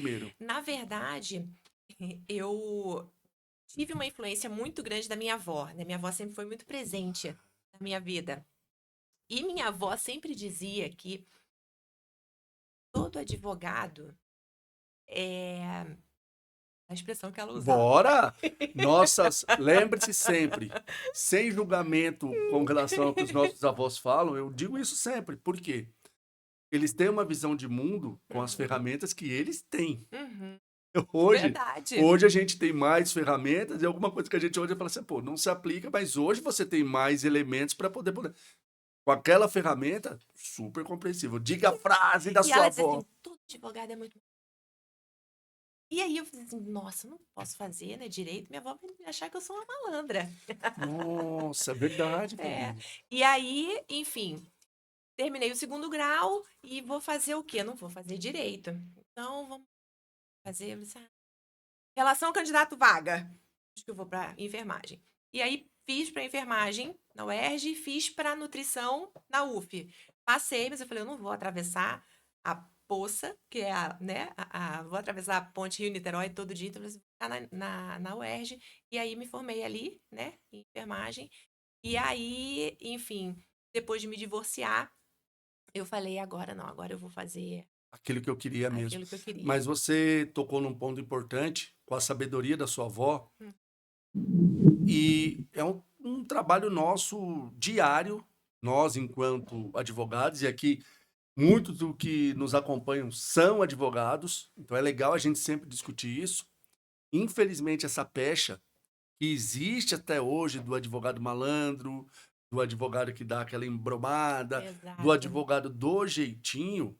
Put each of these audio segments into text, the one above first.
primeiro? Na verdade, eu tive uma influência muito grande da minha avó, né? Minha avó sempre foi muito presente na minha vida. E minha avó sempre dizia que todo advogado é a expressão que ela usava. Bora! Nossas, lembre-se sempre, sem julgamento com relação ao que os nossos avós falam, eu digo isso sempre. Por quê? Eles têm uma visão de mundo com as Uhum, ferramentas que eles têm. uhum. Hoje, Verdade. hoje a gente tem mais ferramentas e alguma coisa que a gente olha e fala assim, pô, não se aplica, mas hoje você tem mais elementos para poder. Com aquela ferramenta, super compreensível. Diga a frase da E sua ela dizia avó. assim: todo advogado é muito. E aí eu falei assim: nossa, não posso fazer, né? Direito, minha avó vai achar que eu sou uma malandra. Nossa, é verdade, É. Fabi. E aí, enfim, terminei o segundo grau e vou fazer o quê? Não vou fazer direito. Então, vamos fazer. Eu disse, relação candidato-vaga. Acho que eu vou para enfermagem. E aí, fiz para enfermagem na UERJ, fiz para nutrição na UF. Passei, mas eu falei, eu não vou atravessar a poça, que é a, né? Vou atravessar a ponte Rio-Niterói todo dia, então eu vou ficar na UERJ. E aí, me formei ali, né? Em enfermagem. E aí, enfim, depois de me divorciar, eu falei, agora não, agora eu vou fazer Aquilo que eu queria mesmo. aquilo que eu queria. Mas você tocou num ponto importante com a sabedoria da sua avó. Hum. E é um trabalho nosso diário, nós enquanto advogados, e aqui muitos do que nos acompanham são advogados, então é legal a gente sempre discutir isso. Infelizmente, essa pecha que existe até hoje do advogado malandro, do advogado que dá aquela embromada, do Exato. advogado do jeitinho,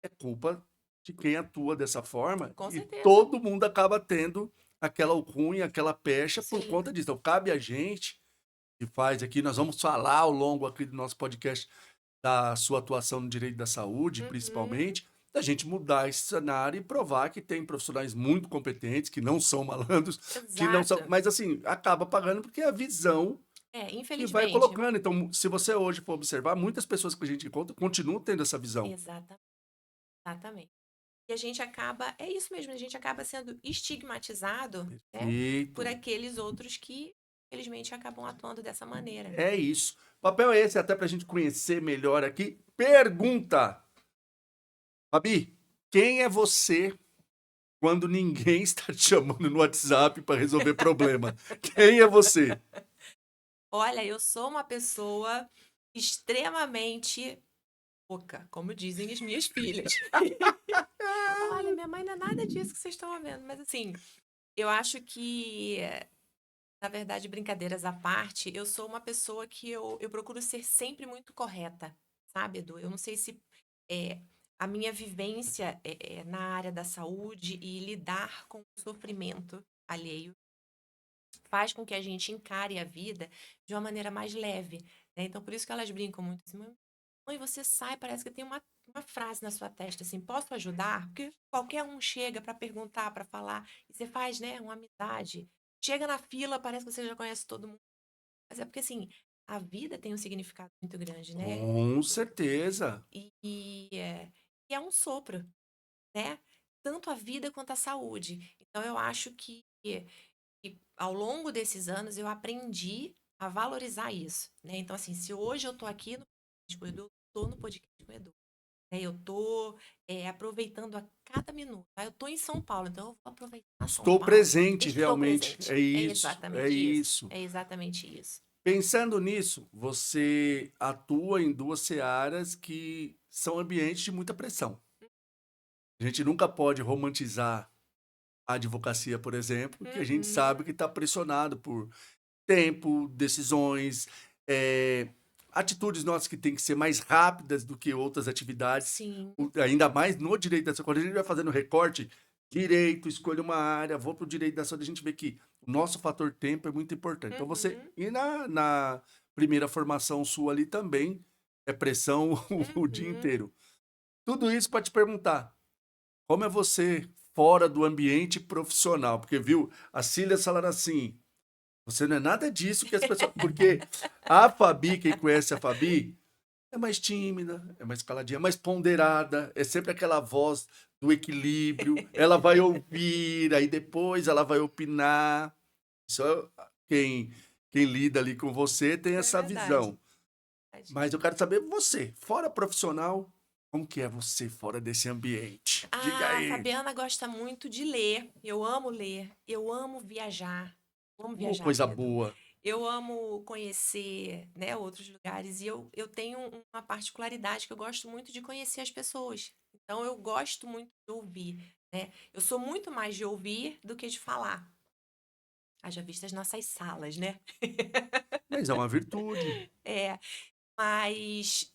é culpa de quem atua dessa forma Com e certeza. todo mundo acaba tendo aquela alcunha, aquela pecha por Sim. conta disso. Então, cabe a gente que faz aqui, nós vamos falar ao longo aqui do nosso podcast da sua atuação no direito da saúde, Uhum. principalmente, da gente mudar esse cenário e provar que tem profissionais muito competentes, que não são malandros, que não são, Exato. mas assim, acaba pagando porque é a visão É, que vai infelizmente. colocando. Então, se você hoje for observar, muitas pessoas que a gente encontra continuam tendo essa visão. Exata exatamente. E a gente acaba é isso mesmo, a gente acaba sendo estigmatizado, né, por Perfeito. aqueles outros que, infelizmente, acabam atuando dessa maneira. É isso. O papel é esse, até para a gente conhecer melhor aqui. Pergunta, Fabi, quem é você quando ninguém está te chamando no WhatsApp para resolver problema? Quem é você? Olha, eu sou uma pessoa extremamente louca, como dizem as minhas filhas. Olha, minha mãe não é nada disso que vocês estão vendo, mas assim, eu acho que na verdade, brincadeiras à parte, eu sou uma pessoa que eu procuro ser sempre muito correta, sabe, Edu? Eu não sei se é, a minha vivência na área da saúde e lidar com o sofrimento alheio faz com que a gente encare a vida de uma maneira mais leve, né? Então, por isso que elas brincam muito assim, mãe, você sai, parece que tem uma frase na sua testa assim, posso ajudar? Porque qualquer um chega para perguntar, para falar, e você faz, né, uma amizade. Chega na fila, parece que você já conhece todo mundo. Mas é porque assim, a vida tem um significado muito grande, né? Com certeza. E é um sopro, né? Tanto a vida quanto a saúde. Então eu acho que ao longo desses anos eu aprendi a valorizar isso, né? Então, assim, se hoje eu tô aqui no podcast com o Edu, eu tô no podcast com o Edu. Né? Eu tô aproveitando a cada minuto. Tá? Eu tô em São Paulo, então eu vou aproveitar São Estou Paulo. presente Estou realmente. presente. É É isso, é exatamente isso. isso. É exatamente isso. Pensando nisso, você atua em duas searas que são ambientes de muita pressão. A gente nunca pode romantizar a advocacia, por exemplo, que a gente Uhum. sabe que está pressionado por tempo, decisões, atitudes nossas que têm que ser mais rápidas do que outras atividades, Sim. ainda mais no direito da saúde. Quando a gente vai fazendo recorte, direito, escolha uma área, vou para o direito da saúde, a gente vê que o nosso fator tempo é muito importante. Então você, Uhum. e na primeira formação sua ali também, é pressão o dia Uhum. inteiro. Tudo isso para te perguntar, como é você fora do ambiente profissional? Porque, viu, a Cília falaram assim, você não é nada disso que as pessoas. Porque a Fabi, quem conhece a Fabi, é é mais tímida, é mais caladinha, mais ponderada, é sempre aquela voz do equilíbrio, ela vai ouvir, aí depois ela vai opinar. Isso quem lida ali com você tem É essa verdade. visão. Mas eu quero saber você, fora profissional, como que é você fora desse ambiente? Diga A aí. Fabiana gosta muito de ler. Eu amo ler. Eu amo viajar. Eu amo viajar, Coisa Pedro. boa. Eu amo conhecer, né, outros lugares. E eu tenho uma particularidade que eu gosto muito de conhecer as pessoas. Então, eu gosto muito de ouvir, né? Eu sou muito mais de ouvir do que de falar. Haja vista as nossas salas, né? Mas é uma virtude. É, mas,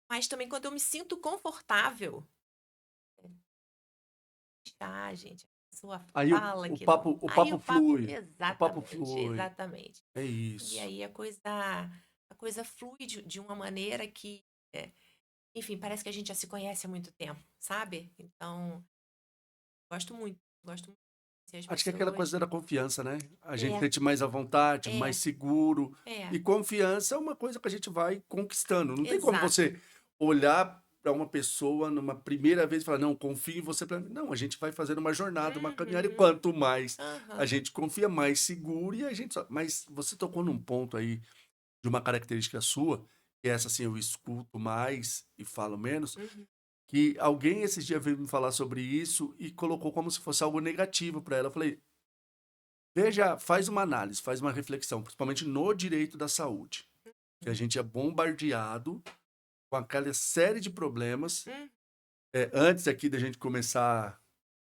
mas também quando eu me sinto confortável, gente, a pessoa Aí fala o que não. papo, o Aí papo o papo, flui. O papo exatamente, flui. exatamente. É E isso. aí a coisa flui de uma maneira que, é, enfim, parece que a gente já se conhece há muito tempo, sabe? Então, gosto muito de conhecer as Acho que é aquela pessoas. coisa da confiança, né? A gente É, sente mais à vontade, mais é, seguro. é, E confiança é uma coisa que a gente vai conquistando. Não tem como exato. você olhar para uma pessoa numa primeira vez e falar, não, confio em você. Não, a gente vai fazendo uma jornada, uma caminhada, e Uhum, quanto mais a aham, gente confia, mais seguro e a gente só. Mas você tocou num ponto aí de uma característica sua, que é essa assim, eu escuto mais e falo menos, uhum. que alguém esses dias veio me falar sobre isso e colocou como se fosse algo negativo para ela. Eu falei, veja, faz uma análise, faz uma reflexão, principalmente no direito da saúde, que a Uhum. gente é bombardeado com aquela série de problemas. Hum, Antes aqui da gente começar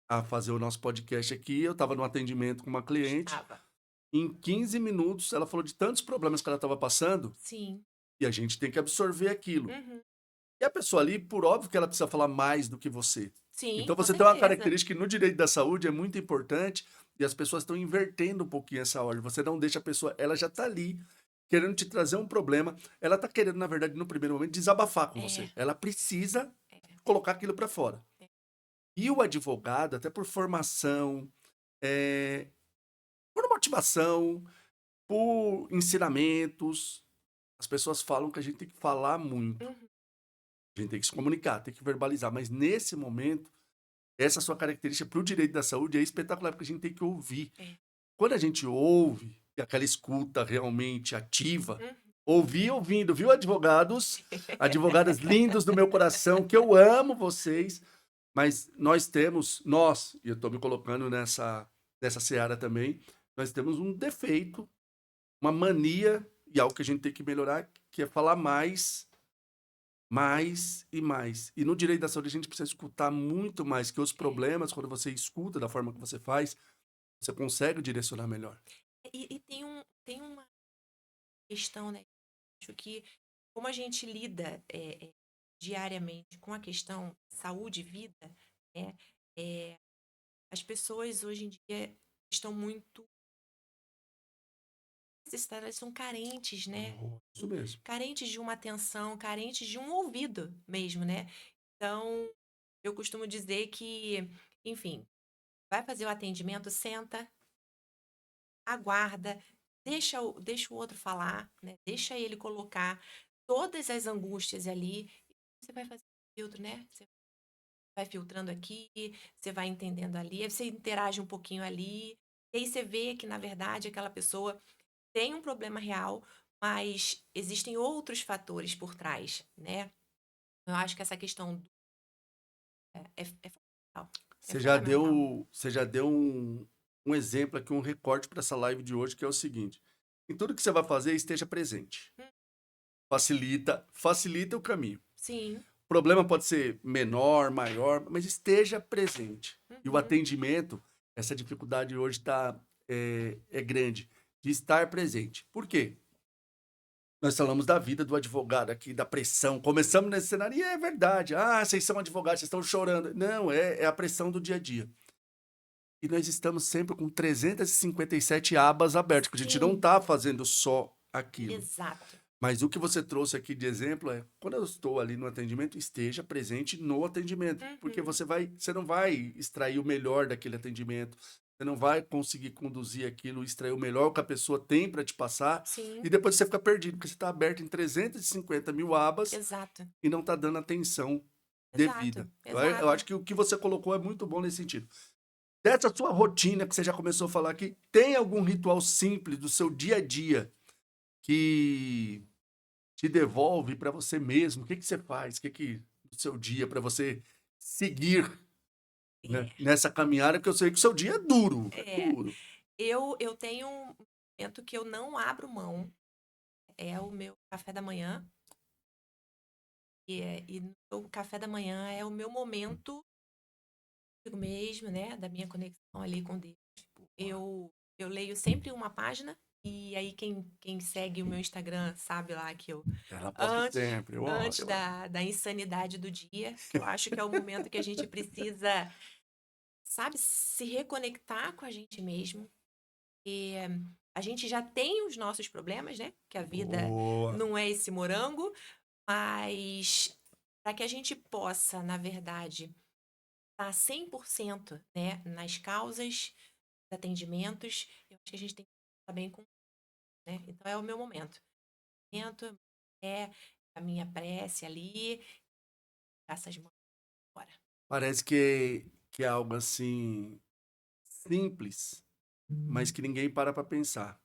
a fazer o nosso podcast aqui, eu estava no atendimento com uma cliente. estava. Em 15 minutos, ela falou de tantos problemas que ela estava passando Sim. e a gente tem que absorver aquilo. Uhum. E a pessoa ali, por óbvio que ela precisa falar mais do que você. Sim, Então com você tem uma certeza. característica que no direito da saúde é muito importante e as pessoas estão invertendo um pouquinho essa ordem. Você não deixa a pessoa, ela já está ali querendo te trazer um problema. Ela está querendo, na verdade, no primeiro momento, desabafar com É, você. Ela precisa é, colocar aquilo para fora. é. E o advogado, até por formação, é, por motivação, por ensinamentos, as pessoas falam que a gente tem que falar muito. Uhum. A gente tem que se comunicar, tem que verbalizar. Mas nesse momento, essa sua característica para o direito da saúde é espetacular, porque a gente tem que ouvir. É. Quando a gente ouve, e aquela escuta realmente ativa, Uhum. ouvir ouvindo, viu, advogados? Advogadas lindos do meu coração, que eu amo vocês, mas e eu estou me colocando nessa seara também, nós temos um defeito, uma mania, e algo que a gente tem que melhorar, que é falar mais e mais. E no direito da saúde a gente precisa escutar muito mais, que os É. problemas, quando você escuta da forma que você faz, você consegue direcionar melhor. E tem uma questão, né? Acho que como a gente lida diariamente com a questão saúde e vida, né? é, as pessoas hoje em dia estão muito necessitadas, elas são carentes, né? Isso mesmo. Carentes de uma atenção, carentes de um ouvido mesmo, né? Então, eu costumo dizer que, enfim, vai fazer o atendimento, senta, aguarda, deixa o outro falar, né? Deixa ele colocar todas as angústias ali. Você vai fazer o filtro, né? Você vai filtrando aqui, você vai entendendo ali, aí você interage um pouquinho ali. E aí você vê que, na verdade, aquela pessoa tem um problema real, mas existem outros fatores por trás, né? Eu acho que essa questão é fundamental. É fundamental. Você já deu um exemplo aqui, um recorte para essa live de hoje, que é o seguinte: em tudo que você vai fazer, esteja presente. Hum, Facilita o caminho. Sim. O problema pode ser menor, maior, mas esteja presente. E o Uhum. atendimento, essa dificuldade hoje é grande, de estar presente. Por quê? Nós falamos da vida do advogado aqui, da pressão. Começamos nesse cenário e é verdade. Ah, vocês são advogados, vocês estão chorando. Não, é a pressão do dia a dia. E nós estamos sempre com 357 abas abertas, porque a gente não Sim, está fazendo só aquilo. exato. Mas o que você trouxe aqui de exemplo é, quando eu estou ali no atendimento, esteja presente no atendimento, porque Uhum. você não vai extrair o melhor daquele atendimento, Você não vai conseguir conduzir aquilo, extrair o melhor que a pessoa tem para te passar, Sim, e depois você fica perdido, porque você está aberto em 350 mil abas exato, e não está dando atenção exato, devida. Eu exato. acho que o que você colocou é muito bom nesse sentido. Dessa sua rotina que você já começou a falar aqui, tem algum ritual simples do seu dia a dia que te devolve para você mesmo? O que que você faz? O que que do seu dia para você seguir, né, É, nessa caminhada? Que eu sei que o seu dia é é. duro. Eu tenho um momento que eu não abro mão, é o meu café da manhã. E o café da manhã é o meu momento comigo mesmo, né, da minha conexão ali com Deus. Eu leio sempre uma página, e aí quem segue o meu Instagram sabe lá que eu Ela posta antes sempre. Eu antes olho. da insanidade do dia, que eu acho que é o momento que a gente precisa, sabe, se reconectar com a gente mesmo. E a gente já tem os nossos problemas, né, que a vida Boa. não é esse morango, mas para que a gente possa, na verdade, estar 100%, né, nas causas, atendimentos, eu acho que a gente tem que estar bem com, né? Então é o meu momento. Momento é a minha prece ali, essas mãos fora. Parece que é algo assim simples, mas que ninguém para pensar.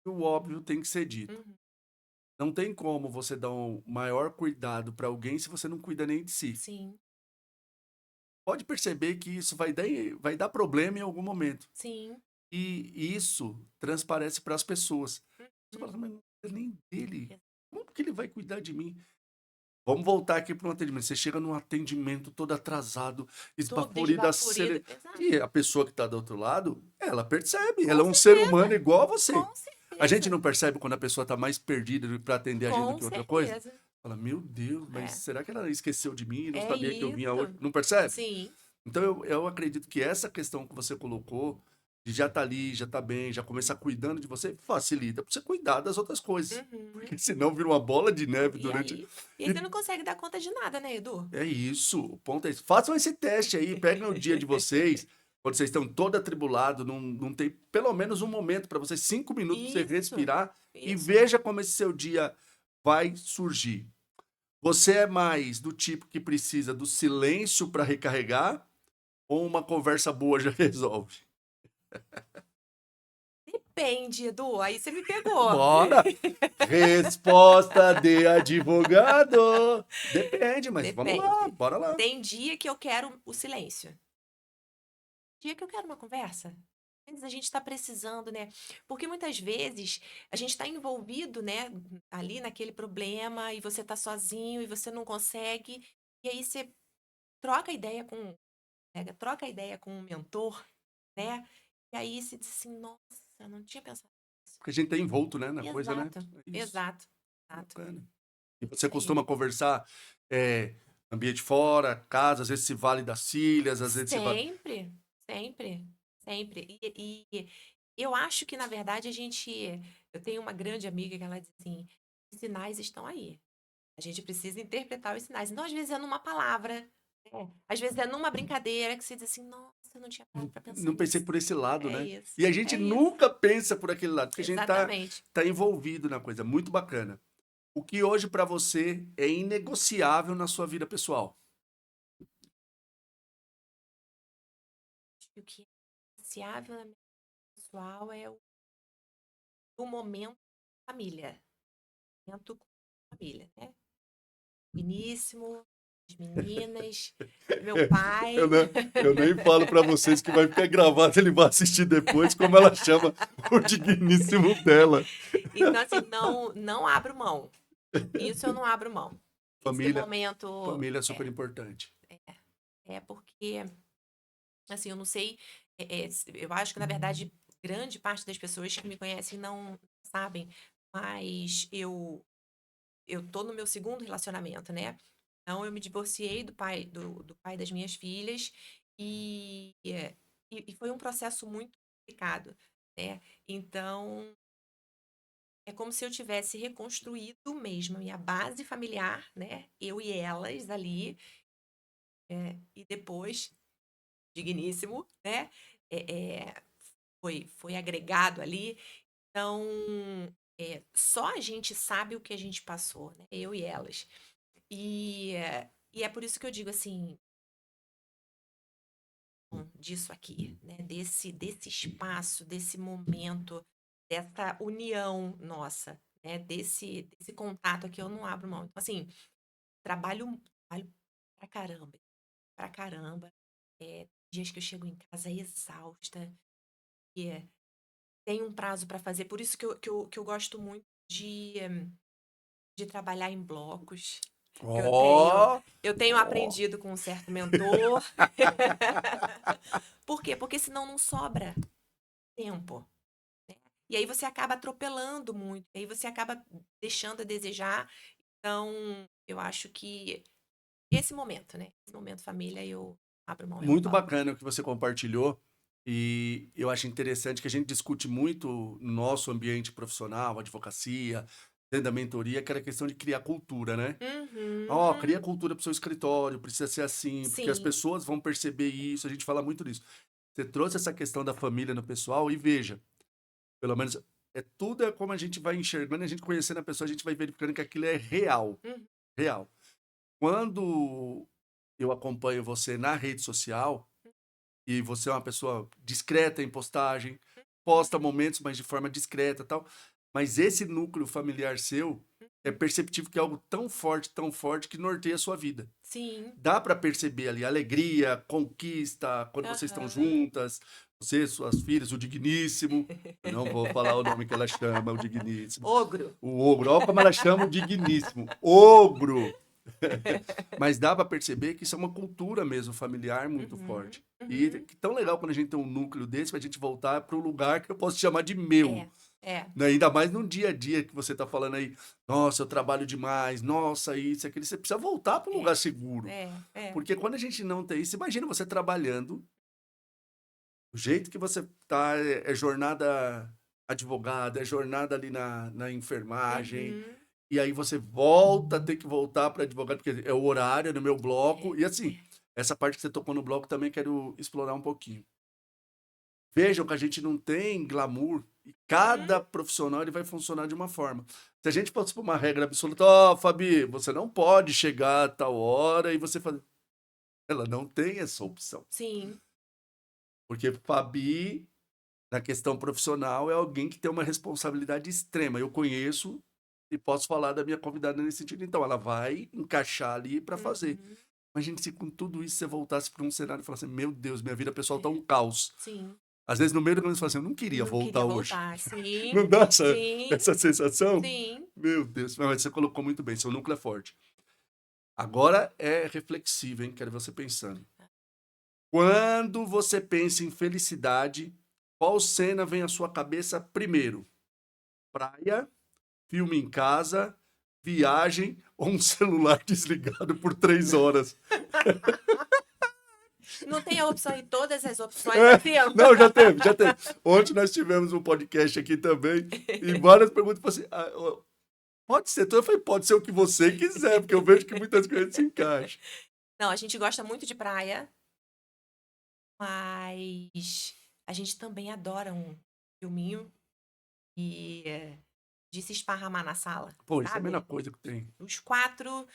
O óbvio tem que ser dito. Uhum. Não tem como você dar um maior cuidado para alguém se você não cuida nem de si. Sim, Pode perceber que isso vai dar problema em algum momento. sim. E isso transparece para as pessoas. Você Uhum. fala, mas não é nem dele. Como que ele vai cuidar de mim? Vamos voltar aqui para um atendimento. Você chega num atendimento todo atrasado, Todo esbaforido, esbaforido. e Exato. a pessoa que está do outro lado, ela percebe. Ela Com é um ser humano certeza, igual a você. com A gente certeza, não percebe quando a pessoa está mais perdida para atender a gente do com que outra coisa? certeza. Fala, meu Deus, mas É, será que ela esqueceu de mim? Não é sabia que eu vinha hoje? isso. Não percebe? Sim. Então eu acredito que essa questão que você colocou, de já estar ali, já estar bem, já começar cuidando de você, facilita para você cuidar das outras coisas. Uhum. Porque senão vira uma bola de neve E durante. aí? E aí você não consegue dar conta de nada, né, Edu? É isso, o ponto é isso. Façam esse teste aí, peguem o dia de vocês, quando vocês estão todo atribulado, não tem pelo menos um momento para você, 5 minutos para você Isso, respirar e isso. veja como esse seu dia vai surgir. Você é mais do tipo que precisa do silêncio para recarregar ou uma conversa boa já resolve? Depende, Edu. Aí você me pegou. Bora! Resposta de advogado. Depende, mas vamos lá, Depende. bora lá. Tem dia que eu quero o silêncio. Dia que eu quero uma conversa. Às vezes a gente está precisando, né? Porque muitas vezes a gente está envolvido, né, ali naquele problema, e você está sozinho e você não consegue. E aí você troca ideia com um colega, troca ideia com um mentor, né? E aí você diz assim, nossa, eu não tinha pensado nisso. Porque a gente tá envolto, né, na coisa, né? Exato, É isso, exato, exato. bacana. E Isso você aí. costuma conversar ambiente fora, casa, às vezes se vale das filhas, às vezes se vale. Sempre, sempre, sempre. E eu acho que, na verdade, a gente. Eu tenho uma grande amiga que ela diz assim: os sinais estão aí. A gente precisa interpretar os sinais. Então, às vezes, é numa palavra, né? Às vezes, é numa brincadeira que você diz assim: nossa, eu não tinha parado para pensar Não pensei nisso. por esse lado, É né? isso, E a gente é isso. nunca pensa por aquele lado, porque a gente Exatamente. tá envolvido na coisa. Muito bacana. O que hoje pra você é inegociável na sua vida pessoal? Acho que o que é insaciável na minha vida pessoal é o momento família. Momento com família, né? Finíssimo, as meninas, meu Eu, pai. não, eu nem falo pra vocês que vai ficar gravado, ele vai assistir depois, como ela chama o digníssimo dela. Então, assim, não abro mão. Isso eu não abro mão. Esse Família, momento família é super importante. é porque, assim, eu não sei, eu acho que, na verdade, grande parte das pessoas que me conhecem não sabem, mas eu tô no meu segundo relacionamento, né? Então, eu me divorciei do pai das minhas filhas, e foi um processo muito complicado, né? Então, é como se eu tivesse reconstruído mesmo a minha base familiar, né? Eu e elas ali, e depois, digníssimo, né? foi agregado ali. Então, só a gente sabe o que a gente passou, né? Eu e elas. E é por isso que eu digo assim, disso aqui, né? Desse espaço, desse momento, dessa união nossa, né? Desse contato aqui, eu não abro mão. Então, assim, trabalho pra caramba, pra caramba. Dias que eu chego em casa exausta, e tem um prazo para fazer. Por isso que eu gosto muito de trabalhar em blocos. Eu tenho, Ó, eu tenho ó. aprendido com um certo mentor. Por quê? Porque senão não sobra tempo. E aí você acaba atropelando muito, e aí você acaba deixando a desejar. Então, eu acho que esse momento, né? Esse momento família, eu abro mão, eu Muito topo. bacana o que você compartilhou. E eu acho interessante que a gente discute muito no nosso ambiente profissional, advocacia, dentro da mentoria, aquela questão de criar cultura, né? Ó, Uhum. cria cultura para o seu escritório, precisa ser assim, porque as Sim. pessoas vão perceber isso, a gente fala muito disso. Você trouxe essa questão da família no pessoal e veja, pelo menos tudo é como a gente vai enxergando, a gente conhecendo a pessoa, a gente vai verificando que aquilo é real, Uhum. real. Quando eu acompanho você na rede social e você é uma pessoa discreta em postagem, posta momentos, mas de forma discreta, e tal, mas esse núcleo familiar seu é perceptível que é algo tão forte que norteia a sua vida. Sim. Dá para perceber ali alegria, conquista, quando vocês estão Aham. juntas, você, suas filhas, o Digníssimo. Eu não vou falar o nome que ela chama, o Digníssimo. Ogro. O ogro, olha como ela chama o Digníssimo. Ogro! Mas dá para perceber que isso é uma cultura mesmo familiar muito Uhum. forte. E Uhum. que tão legal quando a gente tem um núcleo desse, pra gente voltar para o lugar que eu posso chamar de meu. É. Né? Ainda mais no dia a dia que você tá falando aí, nossa, eu trabalho demais, nossa, isso, aquilo. Você precisa voltar para um lugar seguro. É. Porque quando a gente não tem isso, imagina você trabalhando, o jeito que você tá é jornada advogada, é jornada ali na enfermagem, Uhum. e aí você volta, tem que voltar para advogado, porque é o horário, é no meu bloco, e É. assim, essa parte que você tocou no bloco também quero explorar um pouquinho. Vejam que a gente não tem glamour, e Uhum. cada profissional ele vai funcionar de uma forma. Se a gente fosse por uma regra absoluta, ó, Fabi, você não pode chegar a tal hora e você fazer. Ela não tem essa opção. Sim. Porque Fabi, na questão profissional, é alguém que tem uma responsabilidade extrema. Eu conheço e posso falar da minha convidada nesse sentido. Então, ela vai encaixar ali para fazer. Uhum. Imagina se com tudo isso você voltasse para um cenário e falasse: meu Deus, minha vida pessoal tá um caos. Sim. Às vezes, no meio do caminho, você fala assim: eu não queria Não voltar queria hoje. voltar. Sim. Não dá essa, Sim. essa sensação? Sim. Meu Deus, mas você colocou muito bem, seu núcleo é forte. Agora é reflexivo, hein? Quero ver você pensando. Quando você pensa em felicidade, qual cena vem à sua cabeça primeiro? Praia, filme em casa, viagem ou um celular desligado por 3 horas? Não tem a opção em todas as opções É, ao tempo. não, já teve, já teve. Ontem nós tivemos um podcast aqui também e várias perguntas. Assim, pode ser tudo? Eu falei, pode ser o que você quiser, porque eu vejo que muitas coisas se encaixam. Não, a gente gosta muito de praia, mas a gente também adora um filminho e de se esparramar na sala, Pô, isso é a mesma sabe? coisa que tem. Os quatro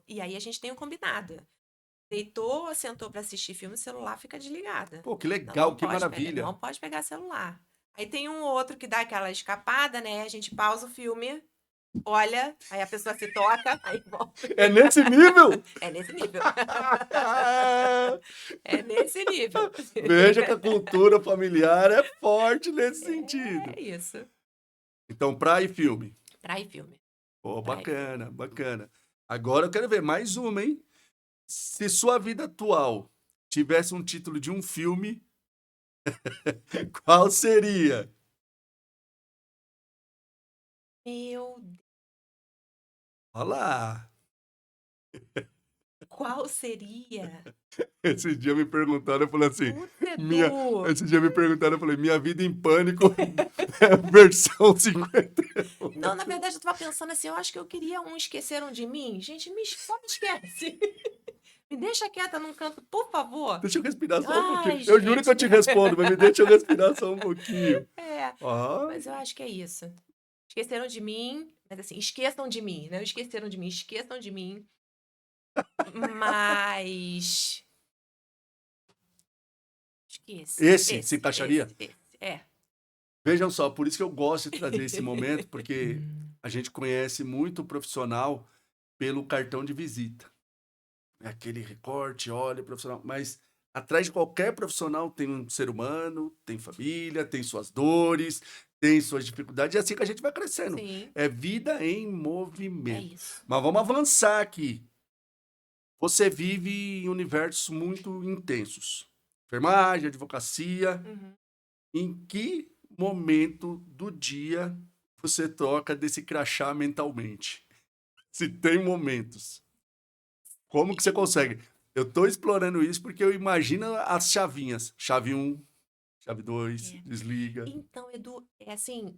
E aí a gente tem um combinado. Deitou, sentou pra assistir filme, o celular fica desligado. Pô, que Não, legal, que não maravilha. pode pegar celular. Aí tem um ou outro que dá aquela escapada, né? A gente pausa o filme, olha, aí a pessoa se toca, aí volta. É nesse nível? É nesse nível. É nesse nível. Veja que a cultura familiar é forte nesse É sentido. isso. Então, praia e filme. Praia e filme. Pô, Praia e filme. bacana, bacana. Agora eu quero ver mais uma, hein? Se sua vida atual tivesse um título de um filme, qual seria? Meu, Olha lá. qual seria? Esse dia me perguntaram, eu falei assim, Putz, Edu! esse dia me perguntaram, eu falei, minha vida em pânico, versão 50. Não, na verdade, eu tava pensando assim, eu acho que eu queria um Esqueceram de Mim. Gente, só me esquece. Me deixa quieta num canto, por favor. Deixa eu respirar só um pouquinho. Ai, Eu juro que eu gente. te respondo, mas me deixa eu respirar só um pouquinho. É, Ai, mas eu acho que é isso. Esqueceram de mim, mas assim, esqueçam de mim, né? Esqueceram de mim, esqueçam de mim. Mas acho que esse se encaixaria? esse. É. Vejam só, por isso que eu gosto de trazer esse momento, porque a gente conhece muito o profissional pelo cartão de visita. É aquele recorte, olha, profissional. Mas atrás de qualquer profissional tem um ser humano, tem família, tem suas dores, tem suas dificuldades. E é assim que a gente vai crescendo. Sim, É vida em é movimento. isso. Mas vamos avançar aqui. Você vive em universos muito intensos. Enfermagem, advocacia. Uhum. Em que momento do dia você troca desse crachá mentalmente? Se tem momentos. Como que você Então, consegue? Eu tô explorando isso porque eu imagino as chavinhas. Chave um, chave 2, é. desliga. Então, Edu, é assim,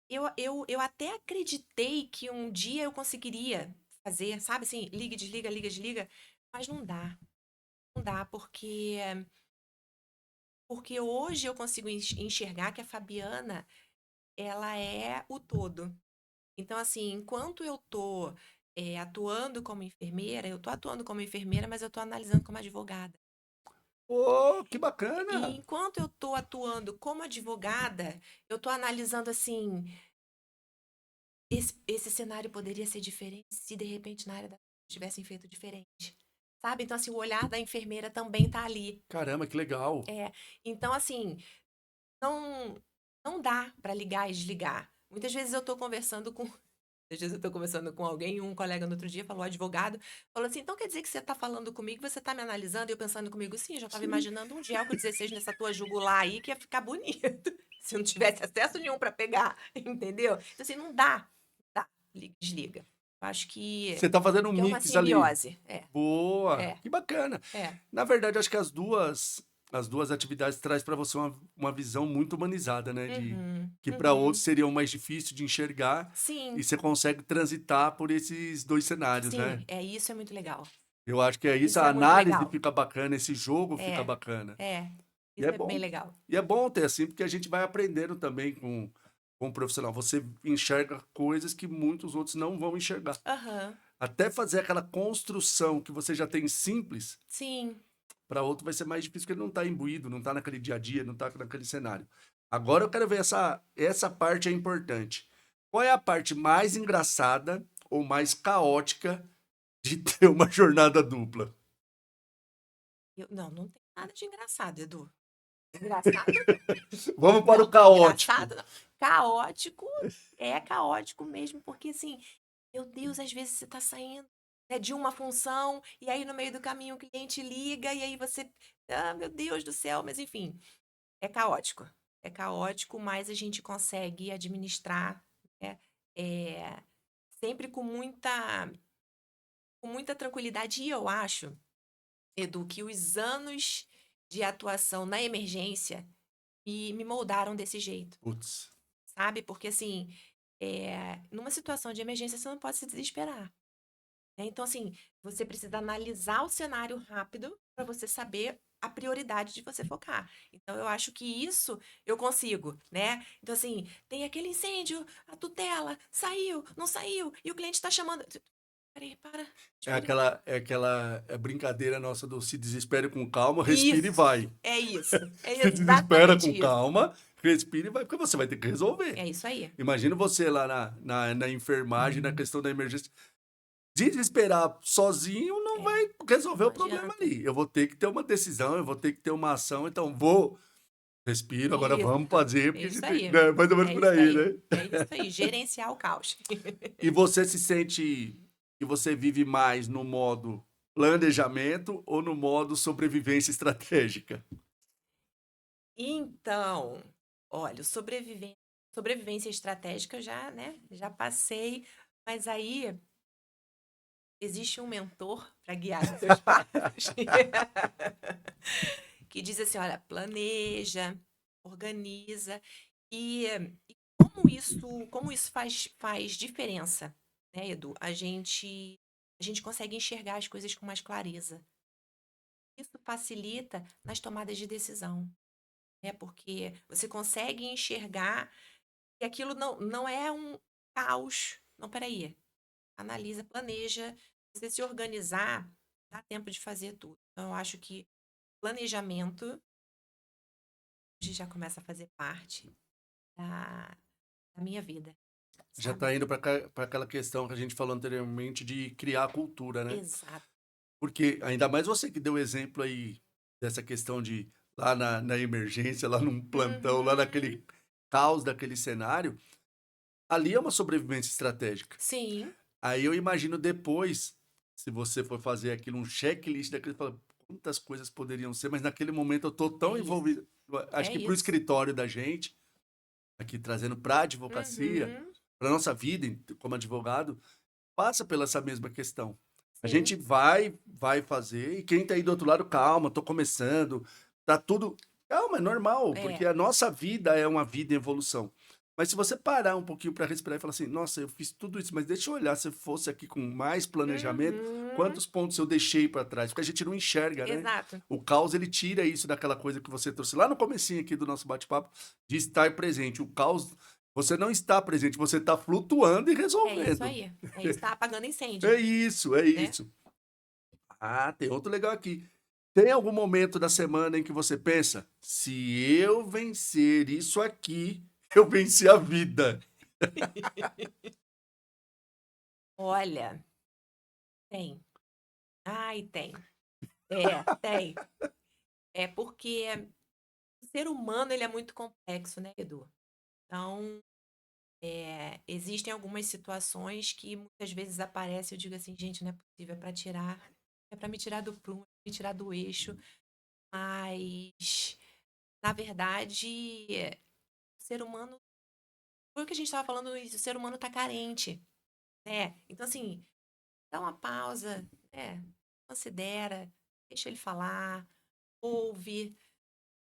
eu até acreditei que um dia eu conseguiria fazer, sabe assim, liga, desliga, mas não dá. Não dá, porque hoje eu consigo enxergar que a Fabiana, ela é o todo. Então, assim, enquanto eu tô atuando como enfermeira, eu tô atuando como enfermeira, mas eu tô analisando como advogada. Pô, que E bacana! enquanto eu tô atuando como advogada, eu tô analisando assim, esse cenário poderia ser diferente se de repente na área da tivessem feito diferente. Sabe? Então, assim, o olhar da enfermeira também tá ali. Caramba, que legal. É. Então, assim, não, não dá para ligar e desligar. Muitas vezes eu tô conversando com. Às vezes eu tô conversando com alguém, um colega no outro dia falou, advogado, falou assim, então quer dizer que você tá falando comigo, você tá me analisando, e eu pensando comigo, sim, eu já tava Sim. imaginando um gel com 16 nessa tua jugular aí, que ia ficar bonito, se eu não tivesse acesso nenhum para pegar, entendeu? Então assim, não dá, dá, desliga. Eu acho Você tá fazendo um que é uma mix ali. simbiose, Boa, é, que bacana. é. Na verdade, acho que as duas atividades traz para você uma visão muito humanizada, né? Uhum, Que para outros uhum. seriam mais difícil de enxergar e Sim, você consegue transitar por esses dois cenários, sim, né? isso é muito legal. Eu acho que é isso, Isso a é muito análise legal. fica bacana, esse jogo fica É, bacana. é. E Isso é é bem bom. legal. E é bom ter assim, porque a gente vai aprendendo também com o profissional. Você enxerga coisas que muitos outros não vão enxergar. Aham, Até fazer aquela construção que você já tem simples, sim. para outro vai ser mais difícil, porque ele não está imbuído, não está naquele dia a dia, não está naquele cenário. Agora eu quero ver essa parte é importante. Qual é a parte mais engraçada ou mais caótica de ter uma jornada dupla? Não, não tem nada de engraçado, Edu. Engraçado? Vamos para o Não, caótico. engraçado não. Caótico é caótico mesmo, porque assim, meu Deus, às vezes você tá saindo, né, de uma função, e aí no meio do caminho o cliente liga, e aí você. Ah, meu Deus do céu, mas enfim, é caótico. É caótico, mas a gente consegue administrar, né, é, sempre com muita tranquilidade. E eu acho, Edu, que os anos de atuação na emergência me moldaram desse jeito, Putz, sabe? Porque, assim, numa situação de emergência, você não pode se desesperar, né? Então, assim, você precisa analisar o cenário rápido para você saber a prioridade de você focar. Então, eu acho que isso eu consigo, né? Então, assim, tem aquele incêndio, a tutela, saiu, não saiu, e o cliente está chamando. Peraí, para, deixa é eu ligar. aquela brincadeira nossa do se desespere com calma, respire e Isso, vai. é isso, é Se desespera exatamente com isso. calma, respire e vai, porque você vai ter que resolver. É isso aí. Imagina você lá na enfermagem, na Uhum. questão da emergência. Desesperar sozinho não É, vai resolver não o problema adianta. ali. Eu vou ter que ter uma decisão, eu vou ter que ter uma ação, então vou, respiro, agora Isso, vamos fazer, é porque a isso gente, aí. né, mais ou menos É por isso aí, aí. né? É isso aí. Gerenciar o caos. E você se sente que você vive mais no modo planejamento ou no modo sobrevivência estratégica? Então, olha, sobrevivência estratégica eu já, né, já passei, mas aí existe um mentor para guiar os seus passos. Que diz assim, olha, planeja, organiza e, e como isso faz diferença, né, Edu? A gente consegue enxergar as coisas com mais clareza. isso facilita nas tomadas de decisão, né? Porque você consegue enxergar que aquilo não é um caos. Não, peraí. Analisa, planeja. Se você se organizar, dá tempo de fazer tudo. Então, eu acho que planejamento hoje já começa a fazer parte da, da minha vida, Já sabe? está indo para aquela questão que a gente falou anteriormente de criar a cultura, né? Exato. Porque ainda mais você que deu o exemplo aí dessa questão de lá na emergência, lá num plantão, lá Uhum. naquele caos daquele cenário, ali é uma sobrevivência estratégica. Sim, Aí eu imagino depois, se você for fazer aquilo, um checklist daquele, fala, quantas coisas poderiam ser, mas naquele momento eu tô é tão isso. envolvido. Acho É que para o isso. escritório da gente, aqui trazendo para a advocacia, Uhum. para nossa vida como advogado, passa pela essa mesma questão. A Sim. gente vai fazer, e quem tá aí do outro lado, calma, tô começando, tá tudo. Calma, é normal, porque É. a nossa vida é uma vida em evolução. Mas se você parar um pouquinho para respirar e falar assim, nossa, eu fiz tudo isso, mas deixa eu olhar, se eu fosse aqui com mais planejamento, Uhum. quantos pontos eu deixei para trás? Porque a gente não enxerga, né? Exato. O caos, ele tira isso daquela coisa que você trouxe lá no comecinho aqui do nosso bate-papo, de estar presente. O caos, você não está presente, você está flutuando e É isso resolvendo. aí. É isso. Tá apagando É incêndio, isso, é né? isso. Ah, tem outro legal aqui. Tem algum momento da semana em que você pensa, se eu vencer isso aqui, eu venci a vida. Olha, tem. Ai, tem. É, tem. É porque o ser humano, ele é muito complexo, né, Edu? Então, existem algumas situações que muitas vezes aparecem, eu digo assim, gente, não é possível, é para me tirar do prumo, é pra me tirar do eixo, mas, na verdade, o ser humano, foi o que a gente estava falando no início, o ser humano tá carente, né? Então, assim, dá uma pausa, né? Considera, deixa ele falar, ouve.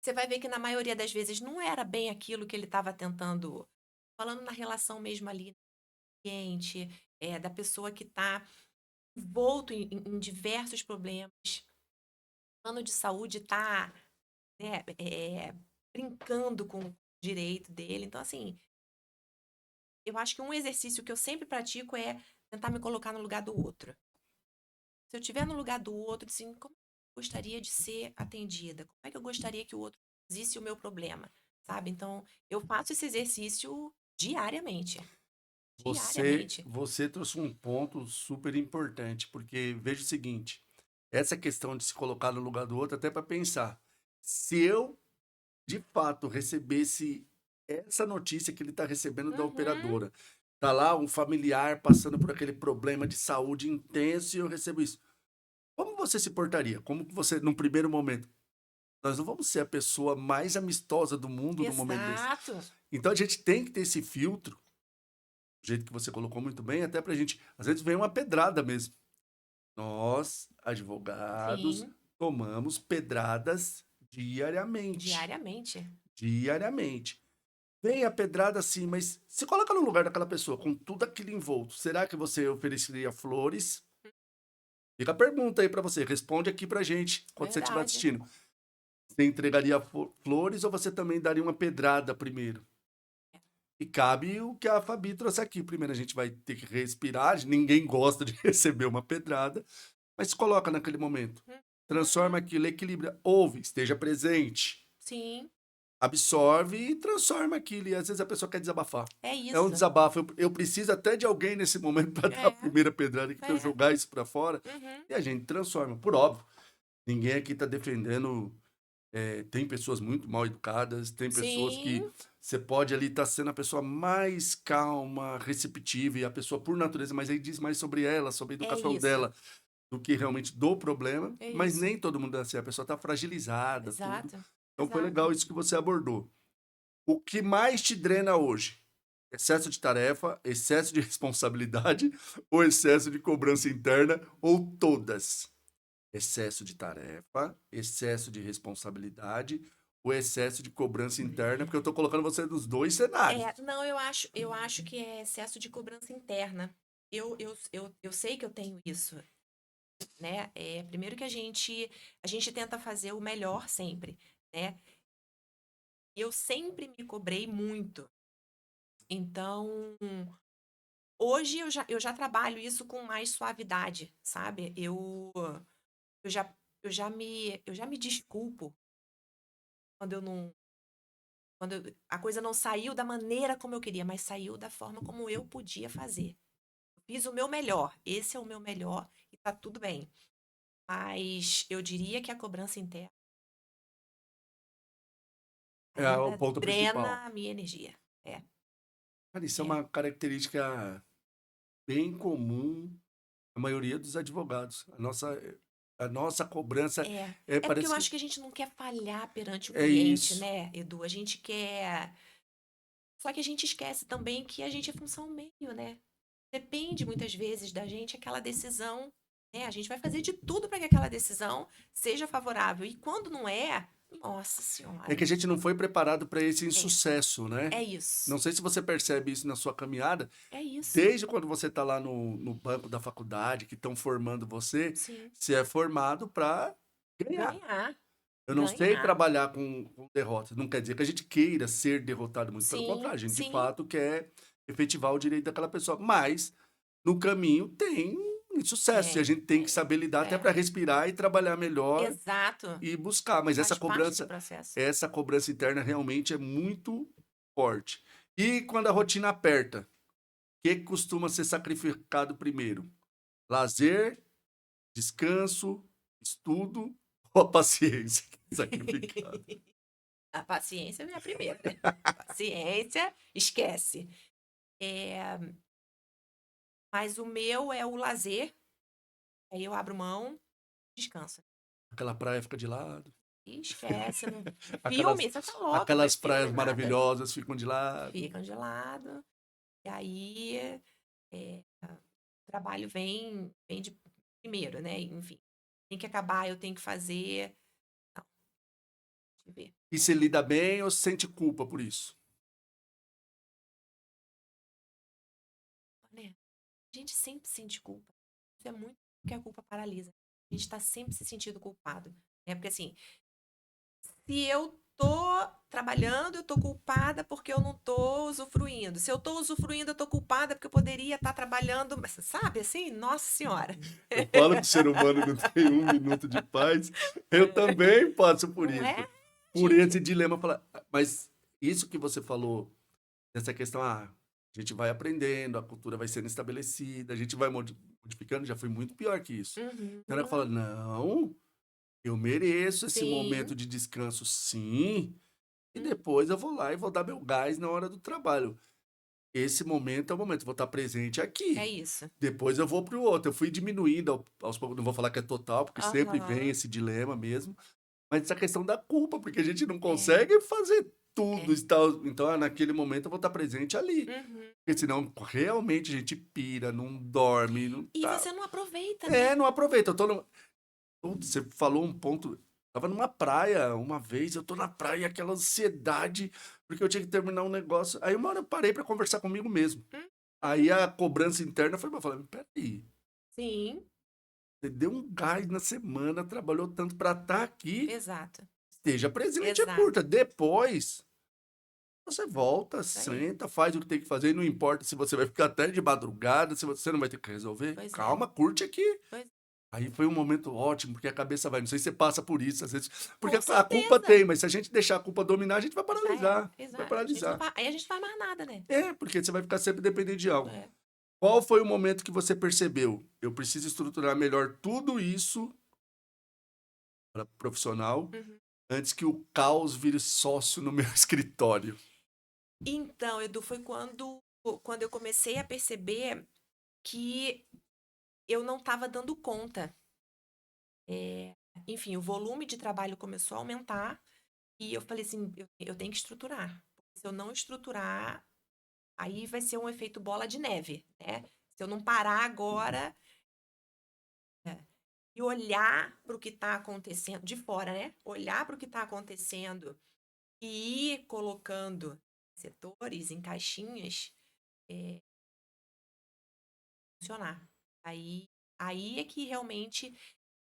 Você vai ver que na maioria das vezes não era bem aquilo que ele estava tentando, falando na relação mesmo ali, cliente, da pessoa que está envolto em diversos problemas. O plano de saúde está, né, brincando com o direito dele. Então, assim, eu acho que um exercício que eu sempre pratico é tentar me colocar no lugar do outro. Se eu estiver no lugar do outro, assim, como eu gostaria de ser atendida? Como é que eu gostaria que o outro visse o meu problema? Sabe? Então, eu faço esse exercício diariamente. Diariamente. Você trouxe um ponto super importante, porque veja o seguinte, essa questão de se colocar no lugar do outro, até para pensar, se eu de fato recebesse essa notícia que ele está recebendo da Uhum. operadora, tá lá um familiar passando por aquele problema de saúde intenso e eu recebo isso. Como você se portaria? Como que você, num primeiro momento, nós não vamos ser a pessoa mais amistosa do mundo num momento desse. Exato. Então a gente tem que ter esse filtro, do jeito que você colocou muito bem, até pra gente, às vezes vem uma pedrada mesmo. Nós, advogados, Sim, tomamos pedradas diariamente. diariamente. Diariamente. Vem a pedrada assim, mas se coloca no lugar daquela pessoa com tudo aquilo envolto. Será que você ofereceria flores? Fica a pergunta aí pra você. Responde aqui pra gente quando você estiver Verdade. assistindo. Você entregaria flores ou você também daria uma pedrada primeiro? E cabe o que a Fabi trouxe aqui. Primeiro a gente vai ter que respirar. Ninguém gosta de receber uma pedrada, mas se coloca naquele momento. Transforma Uhum. aquilo, equilibra. Ouve, esteja presente. Sim, Absorve e transforma aquilo. E às vezes a pessoa quer desabafar. é É um isso. desabafo. Eu preciso até de alguém nesse momento para dar a É, primeira pedrada aqui, para eu é. jogar isso para fora. Uhum. E a gente transforma. Por óbvio, ninguém aqui está defendendo. Tem pessoas muito mal educadas, tem pessoas que Sim, você pode ali estar sendo a pessoa mais calma, receptiva, e a pessoa por natureza, mas aí diz mais sobre ela, sobre a é educação isso. dela, do que realmente do problema. É Mas isso. nem todo mundo é assim, a pessoa está fragilizada, tudo. Exato. Então foi Exato. legal isso que você abordou. O que mais te drena hoje? Excesso de tarefa, excesso de responsabilidade ou excesso de cobrança interna ou todas? Excesso de tarefa, excesso de responsabilidade ou excesso de cobrança interna, porque eu estou colocando você nos dois cenários. Não, eu acho que é excesso de cobrança interna. Eu sei que eu tenho isso. né? Primeiro que a gente tenta fazer o melhor sempre, né? Eu sempre me cobrei muito. Então, hoje eu já trabalho isso com mais suavidade, sabe? Eu já, eu já me desculpo quando eu não, a coisa não saiu da maneira como eu queria, mas saiu da forma como eu podia fazer. Fiz o meu melhor, esse é o meu melhor e tá tudo bem. Mas eu diria que a cobrança interna É o ainda ponto principal. drena a minha energia. É, Cara, isso é é, uma característica bem comum na maioria dos advogados. A nossa cobrança é. É porque eu parece que acho que a gente não quer falhar perante o é cliente, isso. né, Edu? A gente quer. Só que a gente esquece também que a gente é função meio, né? Depende muitas vezes da gente aquela decisão, né? A gente vai fazer de tudo para que aquela decisão seja favorável. E quando não é, nossa É senhora, que a gente não foi preparado para esse é, insucesso, né? é isso. Não sei se você percebe isso na sua caminhada, É isso. desde quando você está lá no banco da faculdade, que estão formando você, Sim. você é formado para ganhar. Ganhar. Eu não sei Ganhar. trabalhar com derrotas. Não quer dizer que a gente queira ser derrotado, muito pelo Sim, contrário, a gente de sim. fato quer efetivar o direito daquela pessoa. Mas no caminho tem insucesso e a Tem, gente tem que tem. saber lidar até É. para respirar e trabalhar melhor Exato. e buscar. Mas Faz parte do processo. essa cobrança interna realmente é muito forte. E quando a rotina aperta, o que costuma ser sacrificado primeiro? Lazer, descanso, estudo ou a paciência que é sacrificado? A paciência é a primeira, né? Paciência, esquece. É, mas o meu é o lazer, aí eu abro mão, descanso. Aquela praia fica de lado. E esquece, não. Aquelas, Filme, você tá louco, ver aquelas filme, praias nada. maravilhosas ficam de lado. Ficam de lado. E aí, é, o trabalho vem de primeiro, né? Enfim, tem que acabar, eu tenho que fazer. Não, deixa eu ver. E se lida bem ou sente culpa por isso? Né? A gente sempre sente culpa. Isso é muito porque a culpa paralisa. A gente tá sempre se sentindo culpado. Né? Porque assim, se eu tô trabalhando, eu tô culpada porque eu não tô usufruindo. Se eu tô usufruindo, eu tô culpada porque eu poderia estar trabalhando, mas, sabe assim? Nossa Senhora. Eu falo que o ser humano não tem um minuto de paz. Eu também passo por Não isso. é, Por esse gente? dilema. Mas isso que você falou, essa questão, a gente vai aprendendo, a cultura vai sendo estabelecida, a gente vai modificando, já foi muito pior que isso. Então ela fala, Uhum. não, eu mereço esse Sim. momento de descanso, sim, e Hum, depois eu vou lá e vou dar meu gás na hora do trabalho. Esse momento é o momento, vou estar presente é aqui. isso. Depois eu vou para o outro. Eu fui diminuindo aos poucos, não vou falar que é total, porque sempre vem Aham. esse dilema mesmo, mas essa questão da culpa, porque a gente não É, consegue fazer tudo. é. Então, naquele momento eu vou estar presente ali. Uhum. Porque senão realmente a gente pira, não dorme, não E tá. você não aproveita, É, né? não aproveita. Eu tô no... Putz, você falou um ponto. Tava numa praia uma vez, eu tô na praia, aquela ansiedade, porque eu tinha que terminar um negócio. Aí uma hora eu parei pra conversar comigo mesmo. Uhum. Aí a cobrança interna foi pra falar: peraí, Sim, você deu um gás na semana, trabalhou tanto pra estar aqui, exato. esteja presente, é Exato. curta. Depois, você volta, Isso aí. senta, faz o que tem que fazer, não importa se você vai ficar até de madrugada, se você não vai ter que resolver. Pois é. Calma, curte aqui. Pois... Aí foi um momento ótimo, porque a cabeça vai. Não sei se você passa por isso, às vezes. Porque Com a culpa certeza. tem, mas se a gente deixar a culpa dominar, a gente vai Já era. paralisar. Vai Exato. A gente não paralisar. vai... Aí a gente não faz mais nada, né? É, porque você vai ficar sempre dependente de algo. É. Qual foi o momento que você percebeu? Eu preciso estruturar melhor tudo isso para profissional Uhum. antes que o caos vire sócio no meu escritório. Então, Edu, foi quando eu comecei a perceber que eu não estava dando conta. Enfim, o volume de trabalho começou a aumentar e eu falei assim, eu tenho que estruturar. Se eu não estruturar, aí vai ser um efeito bola de neve, né? Se eu não parar agora, e olhar para o que está acontecendo de fora, né? Olhar para o que está acontecendo e ir colocando setores em caixinhas, funcionar. Aí Aí é que realmente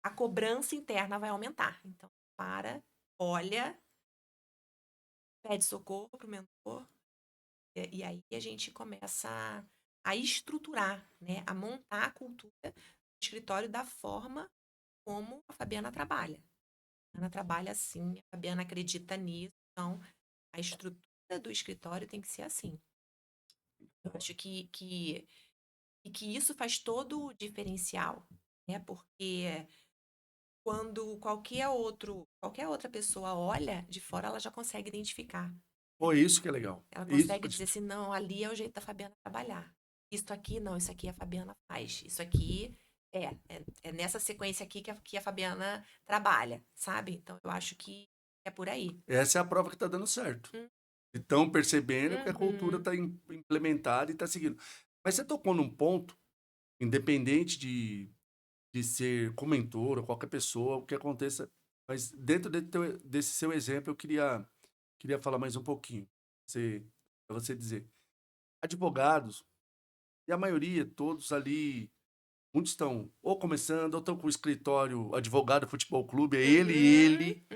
a cobrança interna vai aumentar. Então, olha, pede socorro pro mentor, e aí a gente começa a estruturar, né? A montar a cultura do escritório da forma como a Fabiana trabalha. A Fabiana trabalha assim, a Fabiana acredita nisso, então a estrutura do escritório tem que ser assim. Eu acho que isso faz todo o diferencial, né? Porque quando qualquer outra pessoa olha de fora, ela já consegue identificar. Pô, isso que é legal. Ela Isso. consegue dizer assim, não, ali é o jeito da Fabiana trabalhar. Isso aqui, não, isso aqui a Fabiana faz. Isso aqui é nessa sequência aqui que a Fabiana trabalha, sabe? Então, eu acho que é por aí. Essa é a prova que tá dando certo. Hum, Estão percebendo é porque a cultura Uhum, está implementada e está seguindo. Mas você tocou num ponto, independente de ser comentor ou qualquer pessoa, o que aconteça. Mas dentro desse seu exemplo, eu queria falar mais um pouquinho. Para você dizer. Advogados, e a maioria, todos ali, muitos estão ou começando, ou estão com o escritório advogado futebol clube, é ele e uhum, ele.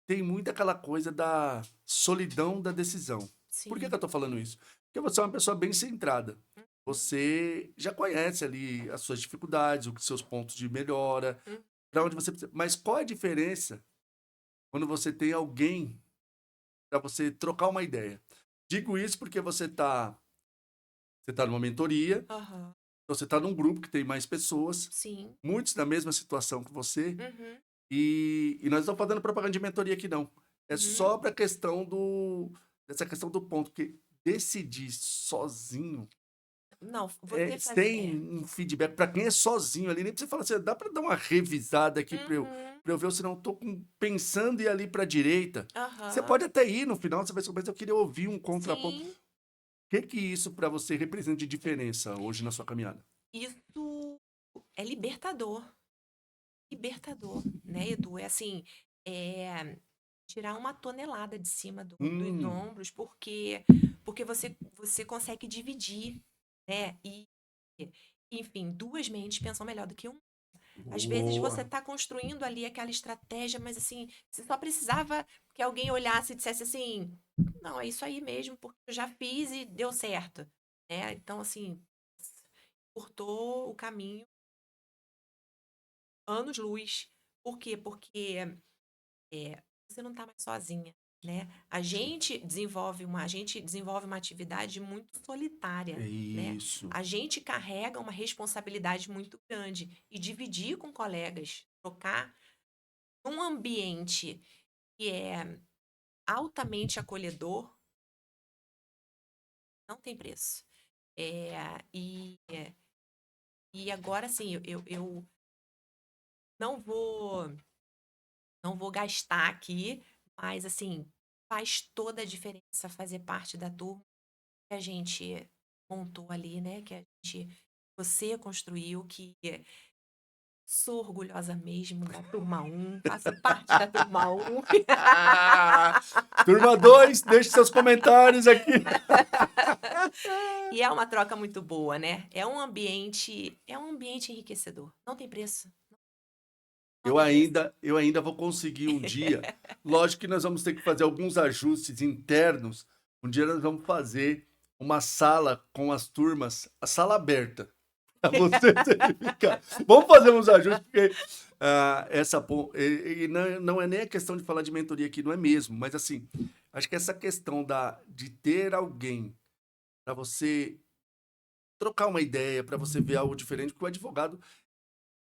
Tem muito aquela coisa da solidão da decisão. Por que eu sim. tô falando isso? Porque você é uma pessoa bem centrada. Uhum, Você já conhece ali as suas dificuldades, os seus pontos de melhora, uhum, para onde você precisa. Mas qual é a diferença quando você tem alguém para você trocar uma ideia? Digo isso porque você tá numa mentoria, aham, você tá num grupo que tem mais pessoas, sim. muitos na mesma situação que você, Uhum, e nós não estamos fazendo propaganda de mentoria aqui, não. É uhum. só para dessa questão do ponto, porque decidir sozinho, Não, você fazer. sem um feedback, para quem é sozinho ali, nem precisa falar assim, dá para dar uma revisada aqui Uhum, pra eu ver, se não estou pensando em ir ali para a direita. Você aham, pode até ir no final, você vai saber, mas eu queria ouvir um contraponto. O sim. que isso para você representa de diferença hoje na sua caminhada? Isso é libertador. Libertador, né, Edu? É assim, é tirar uma tonelada de cima dos Hum, ombros, porque você consegue dividir, né? E, enfim, duas mentes pensam melhor do que um. Às vezes você boa. está construindo ali aquela estratégia, mas assim, você só precisava que alguém olhasse e dissesse assim, não, é isso aí mesmo, porque eu já fiz e deu certo, né? Então, assim, cortou o caminho anos-luz. Por quê? Porque você não está mais sozinha, né? A gente desenvolve uma atividade muito É solitária, né? isso. A gente carrega uma responsabilidade muito grande e dividir com colegas, trocar num ambiente que é altamente acolhedor, não tem preço. É, e agora, assim, eu não vou não vou gastar aqui, mas assim, faz toda a diferença fazer parte da turma que a gente montou ali, né? Você construiu, que sou orgulhosa mesmo da turma um, faço parte da turma um. Ah, turma 2, deixe seus comentários aqui. E é uma troca muito boa, né? É um ambiente enriquecedor. Não tem preço. Não Eu tem preço. ainda, eu ainda vou conseguir um dia. Lógico que nós vamos ter que fazer alguns ajustes internos. Um dia nós vamos fazer uma sala com as turmas, a sala aberta, para você verificar. Vamos fazer uns ajustes, porque e não é nem a questão de falar de mentoria aqui, não é mesmo, mas assim, acho que essa questão de ter alguém para você trocar uma ideia, para você ver algo diferente, porque o advogado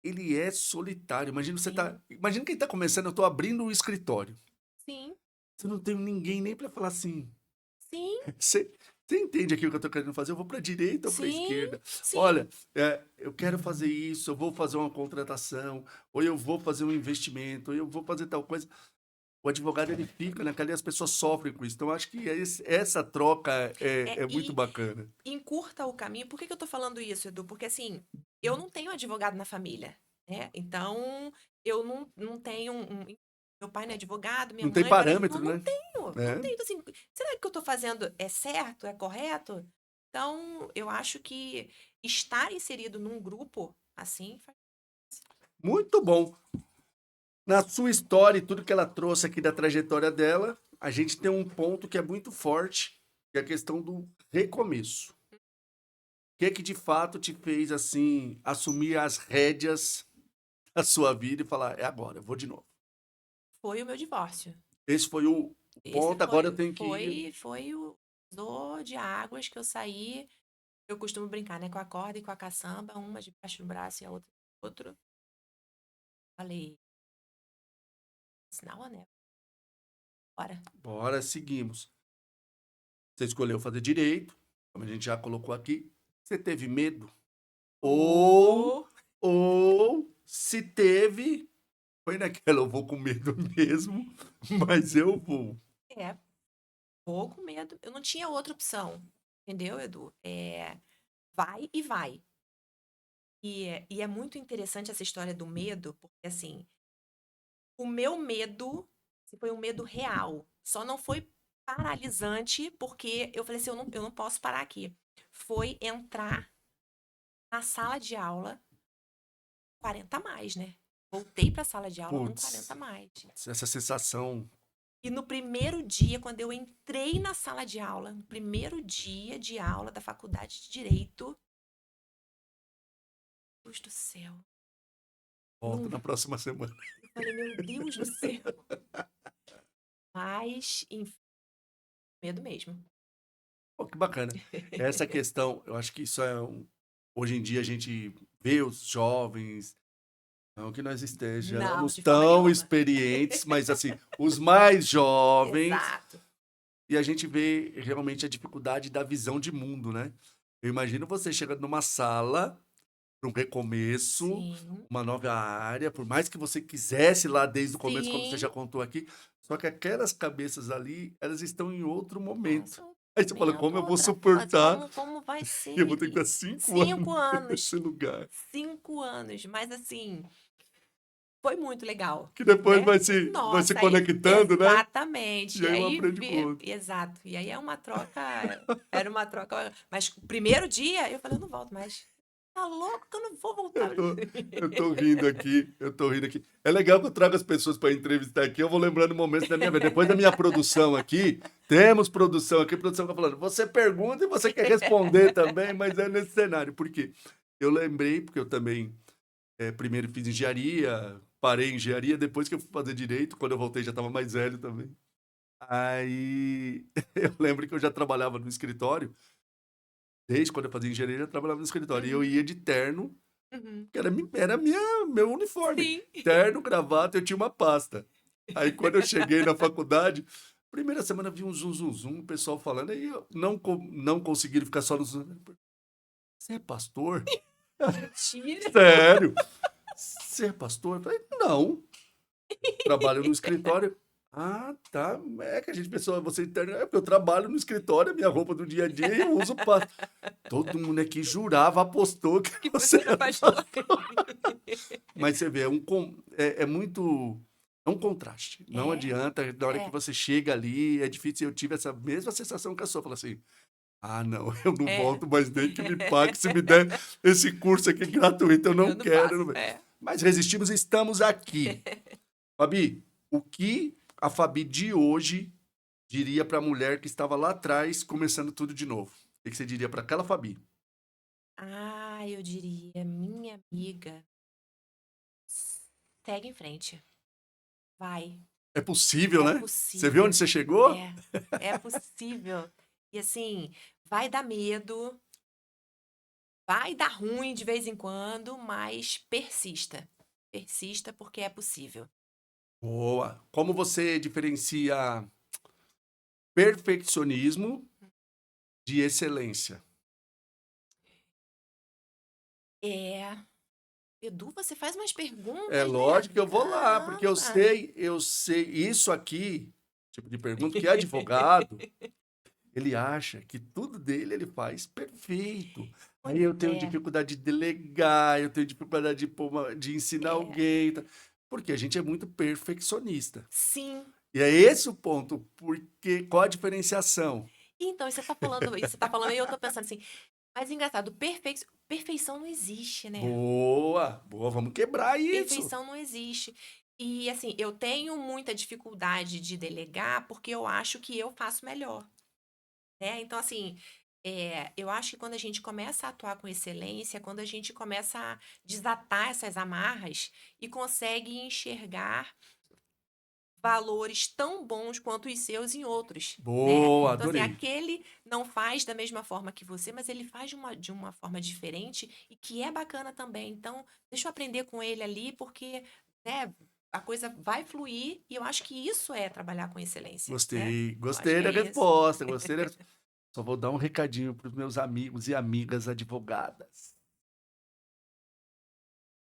ele é solitário. Sim, Imagina quem tá começando, eu tô abrindo um escritório. sim, Você não tem ninguém nem para falar assim. sim, Você, você entende aqui o que eu tô querendo fazer? Eu vou para direita ou para sim, esquerda? sim. Olha, eu quero fazer isso, eu vou fazer uma contratação, ou eu vou fazer um investimento, ou eu vou fazer tal coisa. O advogado ele fica naquela e as pessoas sofrem com isso. Então, eu acho que essa troca é muito E bacana. encurta o caminho. Por que que eu tô falando isso, Edu? Porque assim, eu não tenho advogado na família, né? Então, eu não tenho meu pai não é advogado, minha Não tem mãe não é, parâmetro, não né? tenho, não É. tenho. Então, assim, será que o que eu tô fazendo é certo, é correto? Então, eu acho que estar inserido num grupo Assim, Muito bom. Na sua história e tudo que ela trouxe aqui da trajetória dela, a gente tem um ponto que é muito forte, que é a questão do recomeço. O que é que de fato te fez, assim, assumir as rédeas da sua vida e falar, é agora, eu vou de novo. foi o meu divórcio. Esse foi o Esse ponto, agora eu foi, tenho que ir. foi o dor de águas que eu saí. Eu costumo brincar, né? Com a corda e com a caçamba, uma debaixo do braço e a outra do outro. Falei, sinal, né? Bora. Bora, seguimos. Você escolheu fazer direito, como a gente já colocou aqui. Você teve medo? Ou, Oh, ou se teve, foi naquela, eu vou com medo mesmo, mas eu vou. é, vou com medo. Eu não tinha outra opção, entendeu, Edu? Vai e vai. E é muito interessante essa história do medo, porque assim, o meu medo foi um medo real. Só não foi paralisante, porque eu falei assim, eu não posso parar aqui. Foi entrar na sala de aula 40 a mais, né? Voltei para a sala de aula com 40 Putz, a mais. essa sensação. E no primeiro dia, quando eu entrei na sala de aula, no primeiro dia de aula da faculdade de Direito, Deus do céu. Volta Não, na próxima semana. eu falei, meu Deus do céu. Mas, enfim, medo mesmo. Pô, que bacana. Essa questão, eu acho que isso é hoje em dia a gente vê os jovens, não que nós Não, estejamos de forma tão nenhuma. experientes, mas assim, os mais jovens, Exato. e a gente vê realmente a dificuldade da visão de mundo, né? Eu imagino você chegando numa sala para um recomeço, Sim, uma nova área, por mais que você quisesse lá desde o começo, como você sim. já contou aqui, só que aquelas cabeças ali, elas estão em outro momento. Nossa, Aí você fala, momento, como eu vou outra fase. suportar? Como vai E eu ser? vou ter que dar 5 anos 5 anos. nesse lugar. 5 anos. Mas assim, foi muito legal, Que depois né? vai se Nossa, aí, conectando, né? exatamente. E E aí um aí, aprende com o outro. exato. E aí é uma troca, era uma troca. Mas o primeiro dia, eu falei, eu não volto mais. Tá louco que eu não vou voltar. Eu tô, eu tô rindo aqui, eu tô rindo aqui. É legal que eu trago as pessoas para entrevistar aqui, eu vou lembrando momentos da minha vida. Depois da minha produção aqui, temos produção aqui, produção que tá falando, você pergunta e você quer responder também, mas é nesse cenário. Por quê? Eu lembrei, porque eu também primeiro fiz engenharia, parei em engenharia, depois que eu fui fazer direito, quando eu voltei já estava mais velho também. Aí eu lembro que eu já trabalhava no escritório, desde quando eu fazia engenharia, eu já trabalhava no escritório. E eu ia Uhum, de terno, uhum. que era meu uniforme. Sim. Terno, gravata, eu tinha uma pasta. Aí quando eu cheguei na faculdade, primeira semana vi um zum, zum, zum, o pessoal falando, aí eu não conseguiram ficar só no zum. Você é pastor? Mentira. Sério? Você é pastor? Eu falei, não. Trabalho no escritório. Ah, tá. É que a gente pensou, você interna. É porque eu trabalho no escritório, é minha roupa do dia a dia e eu uso pasto. Todo mundo aqui jurava, apostou que Que você você era era pastor. Mas você vê, é muito. É um contraste. Não É, adianta, na hora que é, você chega ali, é difícil. Eu tive essa mesma sensação que a sua. Falei assim: ah, não, eu não é. volto mais nem que me pague. Se me der esse curso aqui gratuito, eu não Eu não quero. passo. Não... É. Mas resistimos e estamos aqui. Fabi, o que a Fabi de hoje diria para a mulher que estava lá atrás, começando tudo de novo? O que você diria para aquela Fabi? Ah, eu diria, minha amiga, segue em frente. Vai. É possível, É né? Você viu onde possível. você chegou? É. É possível. E assim, vai dar medo, vai dar ruim de vez em quando, mas persista. Persista porque é possível. Boa. Como você diferencia perfeccionismo de excelência? É. Edu, você faz umas É perguntas, né? lógico que eu vou lá, porque Caramba. eu sei isso aqui, tipo de pergunta, que advogado, ele acha que tudo dele ele faz perfeito. Aí Pois eu tenho é. dificuldade de delegar, eu tenho dificuldade de ensinar É. alguém, tá? Porque a gente é muito perfeccionista. Sim. E é esse o ponto, porque qual a diferenciação? Então, e você tá falando isso, você tá falando aí, eu tô pensando assim, Mas engraçado, perfeição não existe, né? Boa, boa, vamos quebrar isso. Perfeição não existe. E assim, eu tenho muita dificuldade de delegar porque eu acho que eu faço melhor, né? Então, assim, eu acho que quando a gente começa a atuar com excelência, quando a gente começa a desatar essas amarras e consegue enxergar valores tão bons quanto os seus em outros, né? Boa, Então, assim, adorei. aquele não faz da mesma forma que você, mas ele faz de uma forma diferente e que é bacana também. Então, deixa eu aprender com ele ali, porque, né, a coisa vai fluir e eu acho que isso é trabalhar com excelência, né? Gostei, Eu acho gostei que da é isso. resposta, gostei da... Só vou dar um recadinho para os meus amigos e amigas advogadas.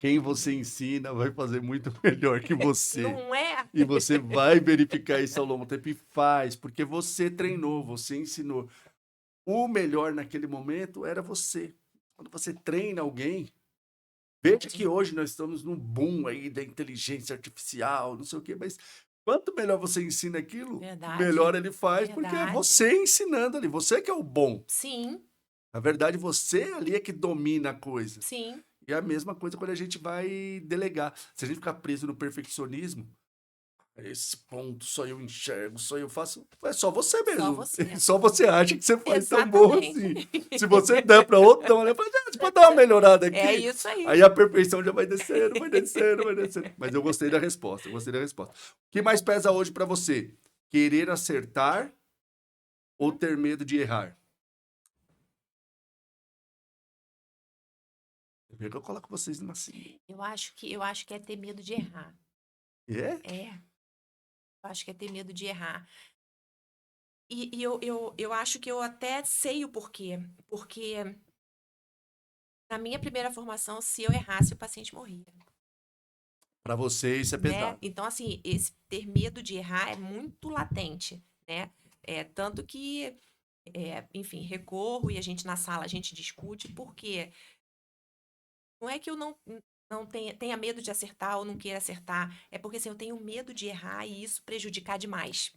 Quem você ensina vai fazer muito melhor que você. Não é? E você vai verificar isso ao longo do tempo e faz, porque você treinou, você ensinou. O melhor naquele momento era você. Quando você treina alguém, veja que hoje nós estamos num boom aí da inteligência artificial, não sei o quê, mas quanto melhor você ensina aquilo, melhor Verdade, ele faz, porque é verdade. você ensinando ali, você que é o bom. Sim, Na verdade, você ali é que domina a coisa. sim. E é a mesma coisa quando a gente vai delegar. Se a gente ficar preso no perfeccionismo, esse ponto só eu enxergo, só eu faço. É só você Só mesmo. você. Só você acha que você faz tão bom Exatamente. assim. Se você der para outro, olha, fala, você pode dar uma melhorada É aqui. isso aí. Aí a perfeição já vai descendo, vai descendo, vai descendo. Mas eu gostei da resposta, eu gostei da resposta. O que mais pesa hoje para você? Querer acertar ou ter medo de errar? Vê que eu coloco vocês numa assim. Eu acho que é ter medo de errar. É? É, eu acho que é ter medo de errar. E eu acho que eu até sei o porquê. Porque na minha primeira formação, se eu errasse, o paciente morria, Para você isso é né? pesado. Então, assim, esse ter medo de errar é muito latente, né? Tanto que, enfim, recorro e a gente na sala a gente discute, porque não é que eu não tenha medo de acertar ou não queira acertar, é porque assim, eu tenho medo de errar e isso prejudicar demais,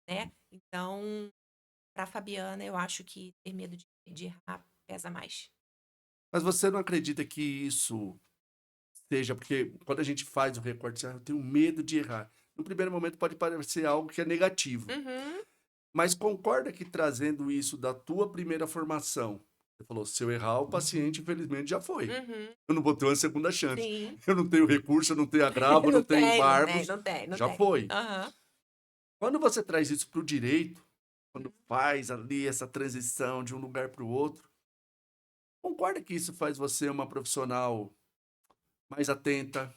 né? Então, para Fabiana, eu acho que ter medo de errar pesa mais. Mas você não acredita que isso seja, porque quando a gente faz o recorte, eu tenho medo de errar. No primeiro momento pode parecer algo que é negativo, Uhum, mas concorda que trazendo isso da tua primeira formação, você falou, se eu errar, o paciente infelizmente já foi. uhum, Eu não vou ter uma segunda chance. sim. Eu não tenho recurso, eu não tenho agravo, eu não Não tenho tem, não tem, embargos, não tem, não já tem. foi. Aham. Quando você traz isso para o direito, quando faz ali essa transição de um lugar para o outro, concorda que isso faz você uma profissional mais atenta,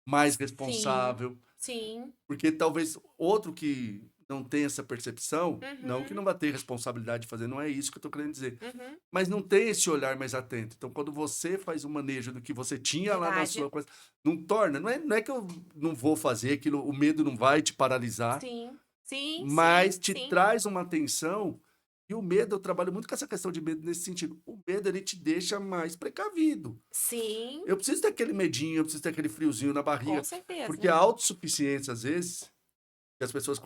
mais Sim, responsável? sim. Porque talvez outro que não tem essa percepção, não que Uhum, não vai ter responsabilidade de fazer, não é isso que eu estou querendo dizer, uhum. mas não tem esse olhar mais atento. Então, quando você faz o manejo do que você tinha lá na Verdade. sua coisa, não torna, não é que eu não vou fazer aquilo, o medo não vai te paralisar, Sim, sim, sim, mas te sim. traz uma atenção. E o medo, eu trabalho muito com essa questão de medo nesse sentido. O medo, ele te deixa mais precavido. Sim, Eu preciso ter aquele medinho, eu preciso ter aquele friozinho na com barriga, porque certeza. a autossuficiência, às vezes, que as pessoas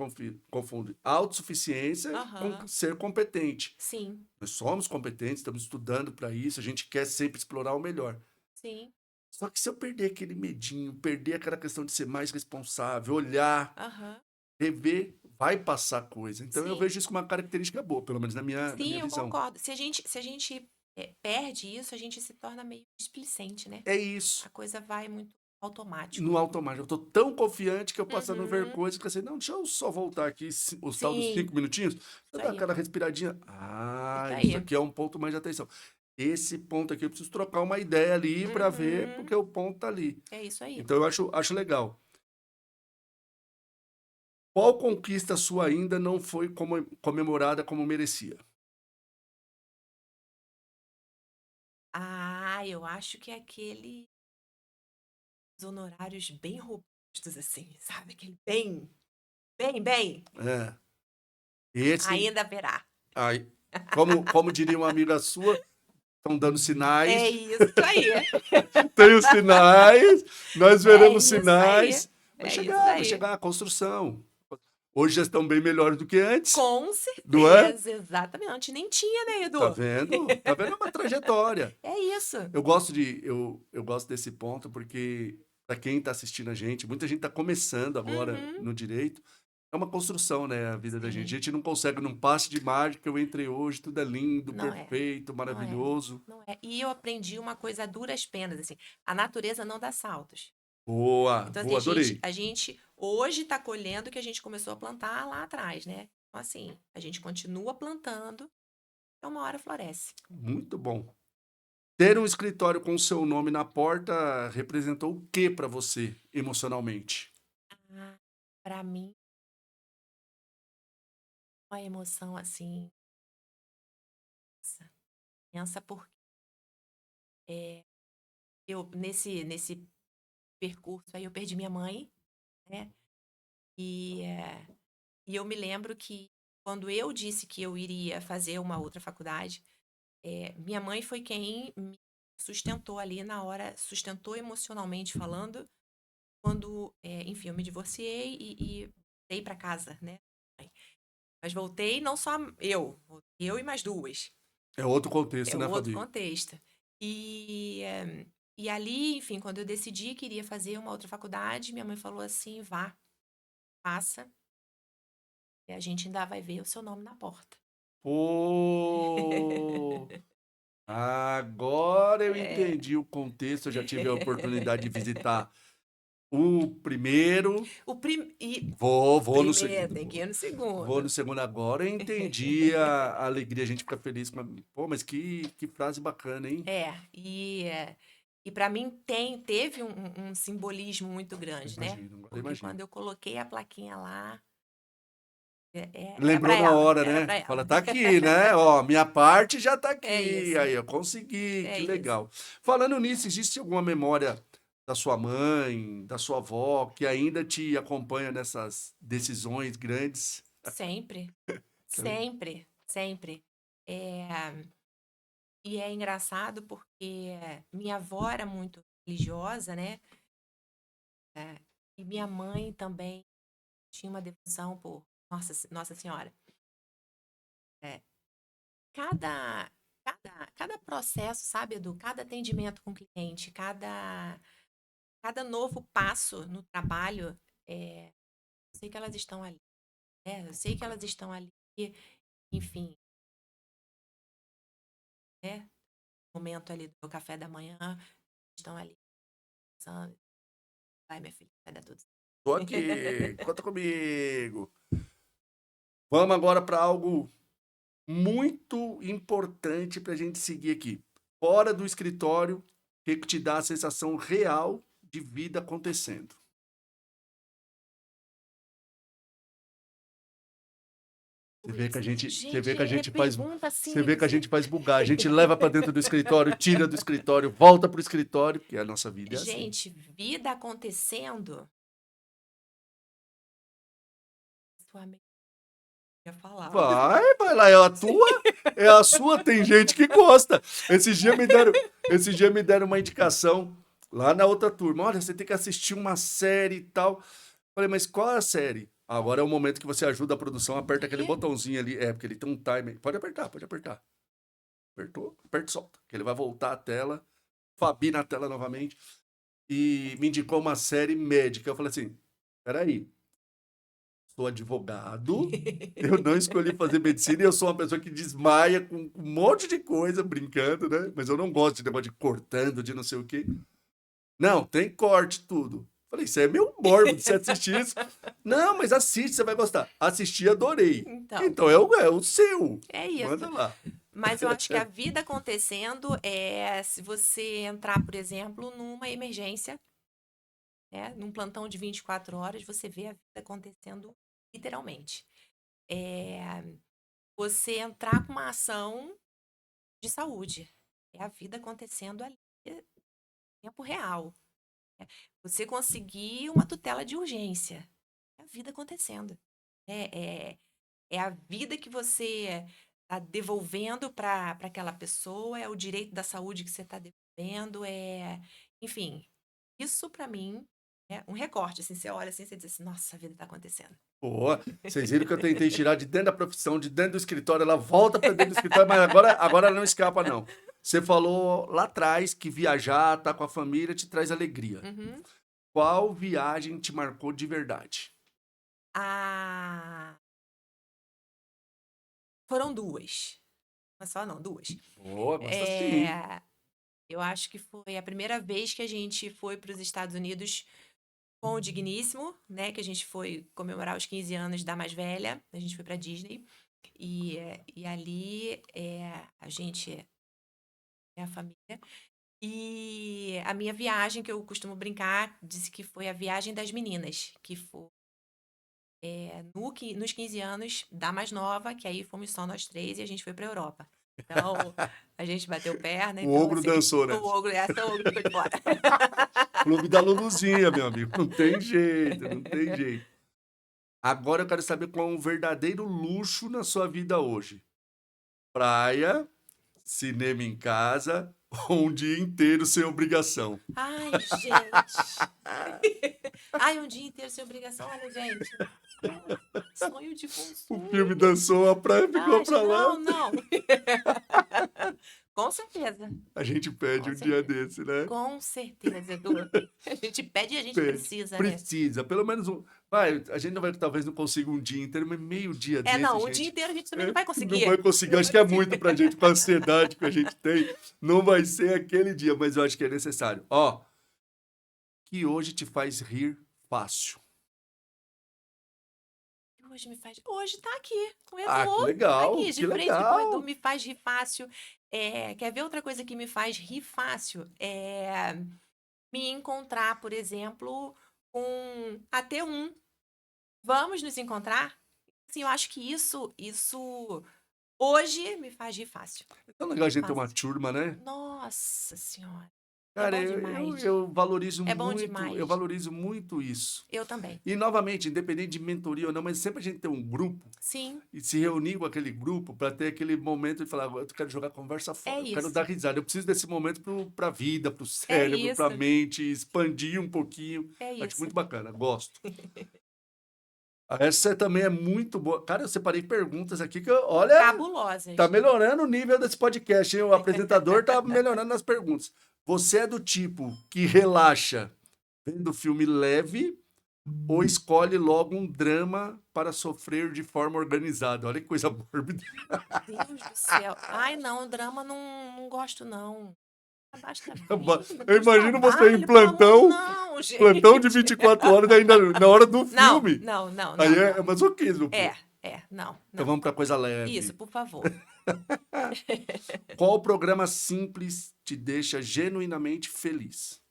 confundem autossuficiência com Aham. ser competente. Sim, Nós somos competentes, estamos estudando para isso, a gente quer sempre explorar o melhor. sim. Só que se eu perder aquele medinho, perder aquela questão de ser mais responsável, olhar, Aham. rever, vai passar coisa. Então eu Sim. vejo isso como uma característica boa, pelo menos na Sim, minha eu visão. concordo. Se a gente perde isso, a gente se torna meio displicente, né? É isso. A coisa vai muito automático. No automático. Eu estou tão confiante que eu passo a não ver Uhum. coisas que assim, não, deixa eu só voltar aqui, os tal dos Sim, 5 minutinhos, deixa eu isso dar aí. aquela respiradinha. Ah, Isso isso aí. aqui é um ponto mais de atenção. Esse ponto aqui eu preciso trocar uma ideia ali para ver, Uhum. porque o ponto tá ali. É isso aí. Então eu acho legal. Qual conquista sua ainda não foi comemorada como merecia? Ah, eu acho que é aqueles honorários bem robustos, assim, sabe? Aquele bem, bem, bem. É. Esse, Ainda haverá. aí, como diria uma amiga sua, estão dando É sinais. isso aí. Tem os sinais, nós É veremos isso aí. sinais. É isso Vai aí. chegar a construção. Hoje já estão bem melhores do que antes, Com não é? certeza, exatamente. Antes nem tinha, né, Edu? Tá vendo? Tá vendo? É uma trajetória. É isso. Eu gosto desse ponto porque, para quem está assistindo a gente, muita gente está começando agora Uhum. no direito. É uma construção, né, a vida da gente. A Sim. gente não consegue num passe de mágica, eu entrei hoje, tudo é lindo, Não é, perfeito, não é, maravilhoso. não é. E eu aprendi uma coisa a duras penas, assim, a natureza não dá saltos. Boa, Então, assim, boa, adorei. a gente hoje está colhendo o que a gente começou a plantar lá atrás, né? Então, assim, a gente continua plantando, então uma hora floresce. Muito bom. Ter um escritório com o seu nome na porta representou o que para você emocionalmente? Ah, para mim, uma emoção assim, pensa porque eu nesse percurso aí eu perdi minha mãe, né? E, e eu me lembro que quando eu disse que eu iria fazer uma outra faculdade, minha mãe foi quem me sustentou ali na hora, sustentou emocionalmente falando, quando, enfim, eu me divorciei e voltei para casa, né? Mas voltei não só eu e mais duas. É outro contexto, É né, outro Fabi? contexto. E ali, enfim, quando eu decidi que iria fazer uma outra faculdade, minha mãe falou assim: vá, faça, e a gente ainda vai ver o seu nome na porta. Pô! Agora eu É. entendi o contexto. Eu já tive a oportunidade de visitar o primeiro. Vou no Primeiro, segundo. tem que ir no Vou segundo. no segundo agora. Eu entendi a alegria. A gente fica feliz. Pô, mas que frase bacana, hein? E para mim teve um simbolismo muito grande, né? Agora Porque imagino. quando eu coloquei a plaquinha lá, era para Lembrou na ela, hora, era né? para ela. Fala, tá aqui, né? Ó, minha parte já tá É aqui. isso, Aí, eu consegui, é que isso. legal. Falando nisso, existe alguma memória da sua mãe, da sua avó, que ainda te acompanha nessas decisões grandes? Sempre, Que legal. sempre, sempre. É, e é engraçado porque minha avó era muito religiosa, né? É, e minha mãe também tinha uma devoção por Nossa Senhora. É, cada processo, sabe, Edu? Cada atendimento com o cliente, cada novo passo no trabalho, eu sei que elas estão ali, né? Eu sei que elas estão ali, enfim, né? Momento ali do café da manhã, estão ali pensando, vai, minha filha, vai dar tudo certo. Tô aqui, conta comigo. Vamos agora para algo muito importante para a gente seguir aqui. Fora do escritório, o que que te dá a sensação real de vida acontecendo? Você vê Gente, que a é gente faz, pergunta você assim. vê que a gente faz bugar. A gente leva para dentro do escritório, tira do escritório, volta pro escritório, porque a nossa vida é assim. Gente, vida acontecendo. Sua amiga ia falar. Vai lá, é a sua, tem gente que gosta. Esses dias me deram uma indicação lá na outra turma. Olha, você tem que assistir uma série e tal. Falei, mas qual é a série? Agora é o momento que você ajuda a produção, aperta aquele Quê? botãozinho ali. É, porque ele tem um timer. Pode apertar, pode apertar. Apertou, aperta e solta. Que ele vai voltar à tela. Fabi na tela novamente. E me indicou uma série médica. Eu falei assim: peraí, sou advogado, eu não escolhi fazer medicina e eu sou uma pessoa que desmaia com um monte de coisa, brincando, né? Mas eu não gosto de negócio de cortando, de não sei o quê. Não, tem corte, tudo. Falei, isso é meio mórbido, você assistir isso. Não, mas assiste, você vai gostar. Assisti, adorei. Então, Então é o seu. é isso. Manda lá. Mas eu acho que a vida acontecendo é se você entrar, por exemplo, numa emergência, né? Num plantão de 24 horas, você vê a vida acontecendo literalmente. É, você entrar com uma ação de saúde. É a vida acontecendo ali, em tempo real. Né? Você conseguir uma tutela de urgência. É a vida acontecendo. É, é, é a vida que você está devolvendo para aquela pessoa, é o direito da saúde que você está devolvendo, enfim, isso para mim é um recorte, assim, você olha assim, você diz assim, nossa, a vida está acontecendo. Pô, vocês viram que eu tentei tirar de dentro da profissão, de dentro do escritório, ela volta para dentro do escritório, mas agora ela não escapa, não. Você falou lá atrás que viajar, estar com a família, te traz alegria. Uhum. Qual viagem te marcou de verdade? Ah, foram 2. Não é só não, 2. Boa, gosta sim. Eu acho que foi a primeira vez que a gente foi para os Estados Unidos com o Digníssimo, né? Que a gente foi comemorar os 15 anos da mais velha. A gente foi pra Disney. E ali a gente é a família. E a minha viagem, que eu costumo brincar, disse que foi a viagem das meninas, que foi nos 15 anos da mais nova, que aí fomos só nós 3 e a gente foi pra Europa. Então, a gente bateu perna, O então ogro assim, dançou, o né? ogro, essa ogro ficou de fora. Clube da Luluzinha, meu amigo. Não tem jeito, não tem jeito. Agora eu quero saber qual é um verdadeiro luxo na sua vida hoje. Praia, cinema em casa ou um dia inteiro sem obrigação? Ai, gente. Ai, um dia inteiro sem obrigação. Olha, gente. Sonho de O filme consumo. dançou, a praia ficou Ai, pra lá. não, não. Com certeza. A gente pede Com um dia certeza. desse, né? Com certeza, Edu. A gente pede e a gente Pede. precisa, né? Precisa, pelo menos um. Vai, a gente não vai, talvez não consiga um dia inteiro, mas meio dia desse, Não, o dia gente. inteiro a gente também não vai Não conseguir. vai conseguir. Não Acho vai que é conseguir. muito pra gente, com a ansiedade que a gente tem. Não vai ser aquele dia, mas eu acho que é necessário. Ó, que hoje te faz rir fácil. Hoje me faz. Hoje tá aqui, com o Ah, que Edu. Tá legal, aqui, que de frente com o Edu, legal. me faz rir fácil. Quer ver outra coisa que me faz rir fácil? Me encontrar, por exemplo, com a T1. Vamos nos encontrar? Sim, eu acho que isso hoje me faz rir fácil. É tão legal a gente ter uma Fácil. turma, né? Nossa Senhora. É Cara, bom eu, demais. eu valorizo É bom muito, eu demais. valorizo muito isso. Eu também. E, novamente, independente de mentoria ou não, mas sempre a gente tem um grupo Sim, e se reunir com aquele grupo para ter aquele momento de falar, eu quero jogar conversa é fora, eu quero isso. dar risada, eu preciso desse momento para a vida, para o É cérebro, para a isso. mente, expandir um pouquinho. É Acho isso. muito bacana, gosto. Essa também é muito boa. Cara, eu separei perguntas aqui que, olha, tá Cabulosas. melhorando o nível desse podcast, hein? O apresentador tá melhorando nas perguntas. Você é do tipo que relaxa vendo filme leve ou escolhe logo um drama para sofrer de forma organizada? Olha que coisa mórbida. Deus do céu. Ai, não, drama não gosto, não. Basta a vida, Eu depois imagino você em trabalho, pelo amor... plantão, Não, plantão de gente. 24 horas, ainda na hora do Não, filme. não, não, Aí não, é não. masoquismo, pô. Não, Então não. vamos para coisa Isso, leve. por favor. Qual programa simples te deixa genuinamente feliz?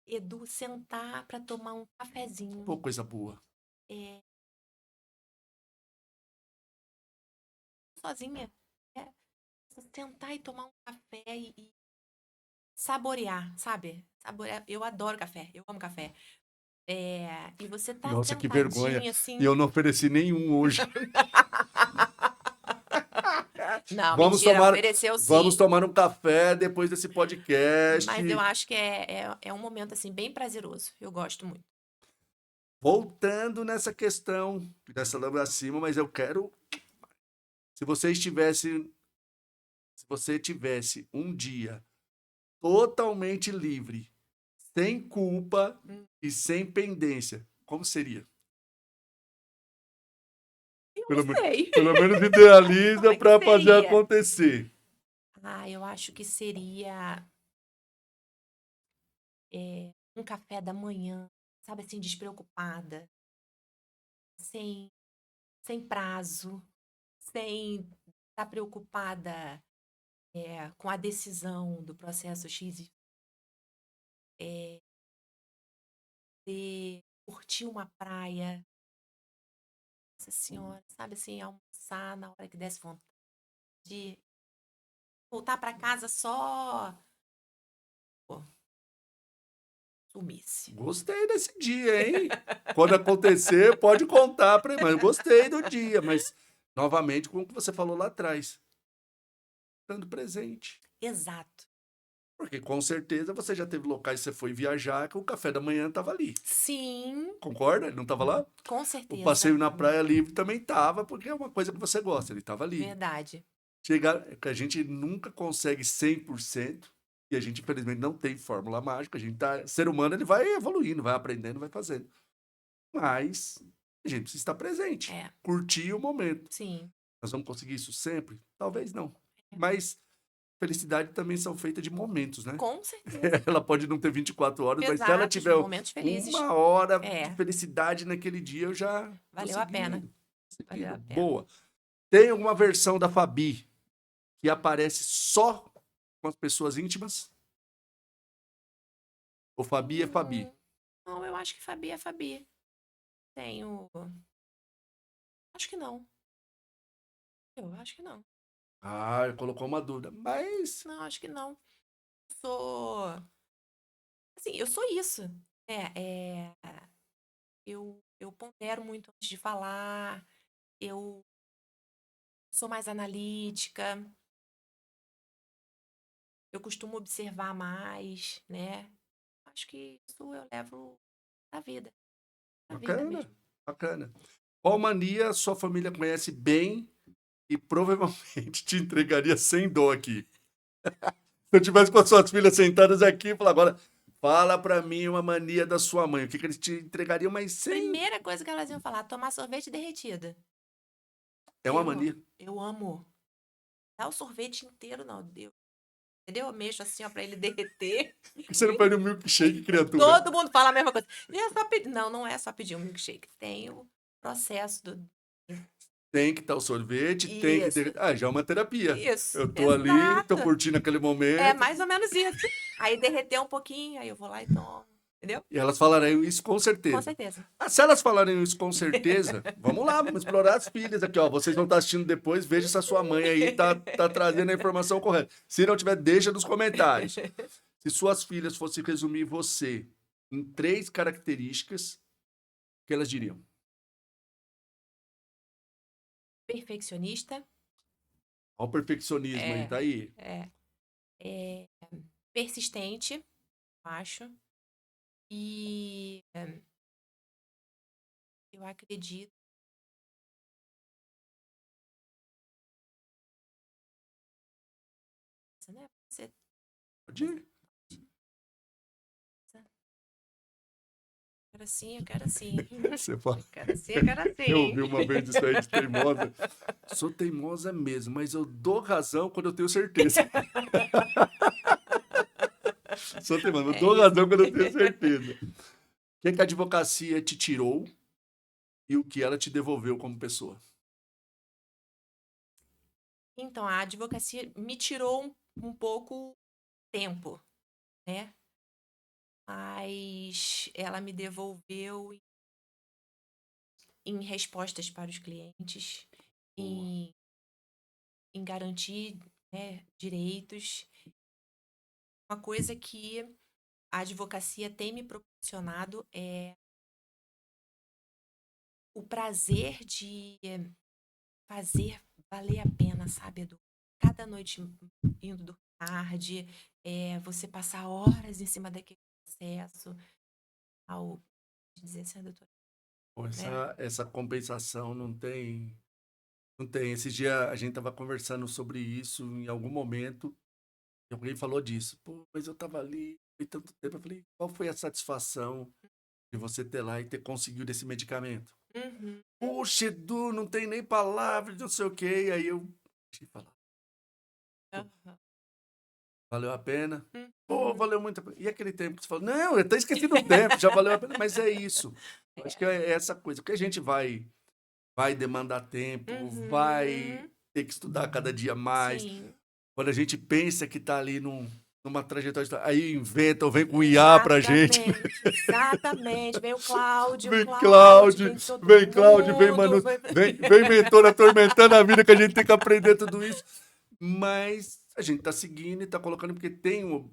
Edu, sentar pra tomar um cafezinho. Pô, coisa boa. É, sozinha. É, sentar e tomar um café e saborear, sabe? Saborear. Eu adoro café, eu amo café. E você tá Nossa, que vergonha. sentadinho E assim. eu não ofereci nenhum hoje. Não, Vamos mentira, tomar, ofereceu vamos sim. tomar um café depois desse podcast. Mas eu acho que é um momento assim bem prazeroso. Eu gosto muito. Voltando nessa questão, dessa lâmpada acima, mas eu quero. Se você estivesse. Se você tivesse um dia totalmente livre, sem culpa Hum, e sem pendência, como seria? Eu não Pelo, sei. pelo menos Como idealiza é que para fazer seria? acontecer. Eu acho que seria um café da manhã, sabe assim, despreocupada, sem, sem prazo, sem estar preocupada com a decisão do processo X, é, de curtir uma praia, nossa senhora, sabe assim, almoçar na hora que desse vontade, de voltar para casa só, pô, sumisse. Gostei desse dia, hein? Quando acontecer, pode contar para mim. Mas eu gostei do dia, mas novamente, como você falou lá atrás, estando presente. Exato. Porque com certeza você já teve locais que você foi viajar que o café da manhã tava ali. Sim, Concorda? Ele não tava lá? com O certeza. passeio na praia livre também tava, porque é uma coisa que você gosta, ele tava ali. Verdade. Chega, que a gente nunca consegue 100%, e a gente infelizmente não tem fórmula mágica, a gente tá, ser humano ele vai evoluindo, vai aprendendo, vai fazendo. Mas a gente precisa estar presente, É, curtir o momento. sim. Nós vamos conseguir isso sempre? Talvez não. Mas felicidade também são feitas de momentos, né? Com certeza. Ela pode não ter 24 horas, mas se ela Exatos, tiver momentos felizes. uma hora de É, felicidade naquele dia, eu já tô valeu a pena. seguindo. Valeu a Seguindo. pena. Boa. Tem alguma versão da Fabi que aparece só com as pessoas íntimas? Ou Fabi é Fabi? Não, eu acho que Fabi é Fabi. Tenho. Acho que não. Eu acho que não. Ah, colocou uma dúvida. Mas Não, acho que não. Sou. Assim, eu sou isso. É, eu pondero muito antes de falar. Eu sou mais analítica. Eu costumo observar mais, né? Acho que isso eu levo da vida. Da vida bacana, mesmo. bacana. Qual mania sua família conhece bem e provavelmente te entregaria sem dó aqui? Se eu tivesse com as suas filhas sentadas aqui, falar agora, fala pra mim uma mania da sua mãe. O que, que eles te entregariam, mas sem. Primeira coisa que elas iam falar, tomar sorvete derretido. É uma mania. Eu amo. Dá o sorvete inteiro, não, Deus. Entendeu? Eu mexo assim, ó, pra ele derreter. Por que você não pede um milkshake, criatura? Todo mundo fala a mesma coisa. E é só pedir. Não, não é só pedir um milkshake. Tem o processo do. Tem que estar o sorvete, tem que Isso. ter. Ah, já é uma terapia. Isso. Eu tô ali, tô Exato. curtindo aquele É momento. mais ou menos isso. Aí derreteu um pouquinho, aí eu vou lá e tomo. Entendeu? E elas falarem isso com Com certeza. certeza. Ah, se elas falarem isso com certeza, vamos lá, vamos explorar as filhas aqui, ó. Vocês vão estar assistindo depois, veja se a sua mãe aí tá trazendo a informação correta. Se não tiver, deixa nos comentários. Se suas filhas fossem resumir você em 3 características, o que elas diriam? Perfeccionista. Olha o perfeccionismo aí, É, tá aí. é, é persistente, acho. E eu acredito, né? Você Pode ir. quero assim, eu quero assim. Você fala. Eu quero assim, eu quero Eu assim. ouvi uma vez isso aí de teimosa. Sou teimosa mesmo, mas eu dou razão quando eu tenho certeza. Sou teimosa, eu É dou isso. razão quando eu tenho certeza. O que é que a advocacia te tirou e o que ela te devolveu como pessoa? Então, a advocacia me tirou um pouco tempo, né? Mas ela me devolveu em respostas para os clientes, Boa. em garantir, né, direitos. Uma coisa que a advocacia tem me proporcionado é o prazer de fazer valer a pena, sabe, Edu? Cada noite indo dormir tarde, você passar horas em cima daquele processo, ao dizer assim, doutora, Pô, né? essa compensação não tem. Não tem. Esse dia a gente tava conversando sobre isso em algum momento e alguém falou disso. Pô, mas eu tava ali, foi tanto tempo. Eu falei, qual foi a satisfação de você ter lá e ter conseguido esse medicamento? Uhum. Puxa, Edu, não tem nem palavras, não sei o quê. E aí eu deixei falar. Aham. Valeu a pena? Pô, Uhum. valeu muito a pena. E aquele tempo que você falou, não, eu até esqueci do tempo, já valeu a pena. Mas é isso. Eu acho que É. é essa coisa. Porque a gente vai demandar tempo, vai Uhum. ter que estudar cada dia mais. Sim. Quando a gente pensa que tá ali numa trajetória, aí inventa ou vem com IA pra gente. Exatamente, exatamente. Vem o Cláudio, Vem Cláudio, Cláudio, vem todo vem Cláudio, vem mundo. Manu, vem mentor atormentando a vida que a gente tem que aprender tudo isso. Mas a gente tá seguindo e tá colocando porque tem um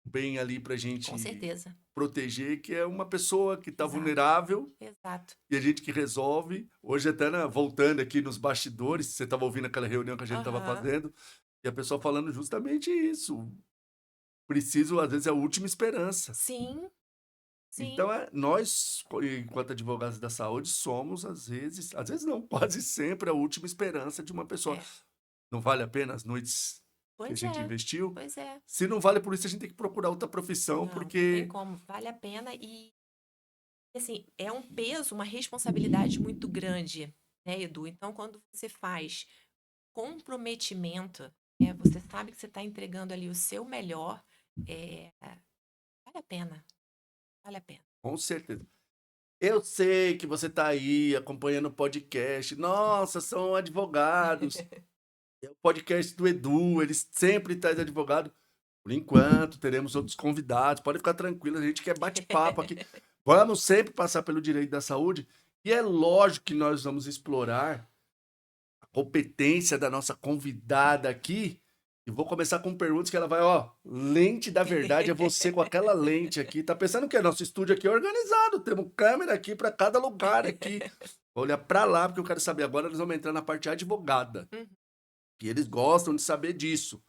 bem ali pra Com gente certeza. proteger, que é uma pessoa que tá Exato, vulnerável exato. e a gente que resolve. Hoje até voltando aqui nos bastidores, você tava ouvindo aquela reunião que a gente tava Aham. fazendo, e a pessoa falando justamente isso. preciso, às vezes, é a última esperança. Sim, sim. Então, nós, enquanto advogados da saúde, somos, às vezes não, quase sempre a última esperança de uma pessoa. É. Não vale a pena as noites que a Pois gente é, investiu? pois é. Se não vale por isso, a gente tem que procurar outra profissão, Não tem porque como, vale a pena e, assim, é um peso, uma responsabilidade muito grande, né, Edu? Então, quando você faz comprometimento, você sabe que você está entregando ali o seu melhor, vale a pena, vale a pena. com certeza. Eu sei que você está aí acompanhando o podcast. Nossa, são advogados. É o podcast do Edu, ele sempre traz advogado. Por enquanto, teremos outros convidados. Pode ficar tranquilo, a gente quer bate-papo aqui. Vamos sempre passar pelo direito da saúde. E é lógico que nós vamos explorar a competência da nossa convidada aqui. E vou começar com perguntas que ela vai, ó, lente da verdade, é você com aquela lente aqui. Tá pensando que nosso estúdio aqui é organizado, temos câmera aqui para cada lugar aqui. Vou olhar para lá porque eu quero saber. Agora nós vamos entrar na parte advogada. Uhum. E eles gostam de saber disso.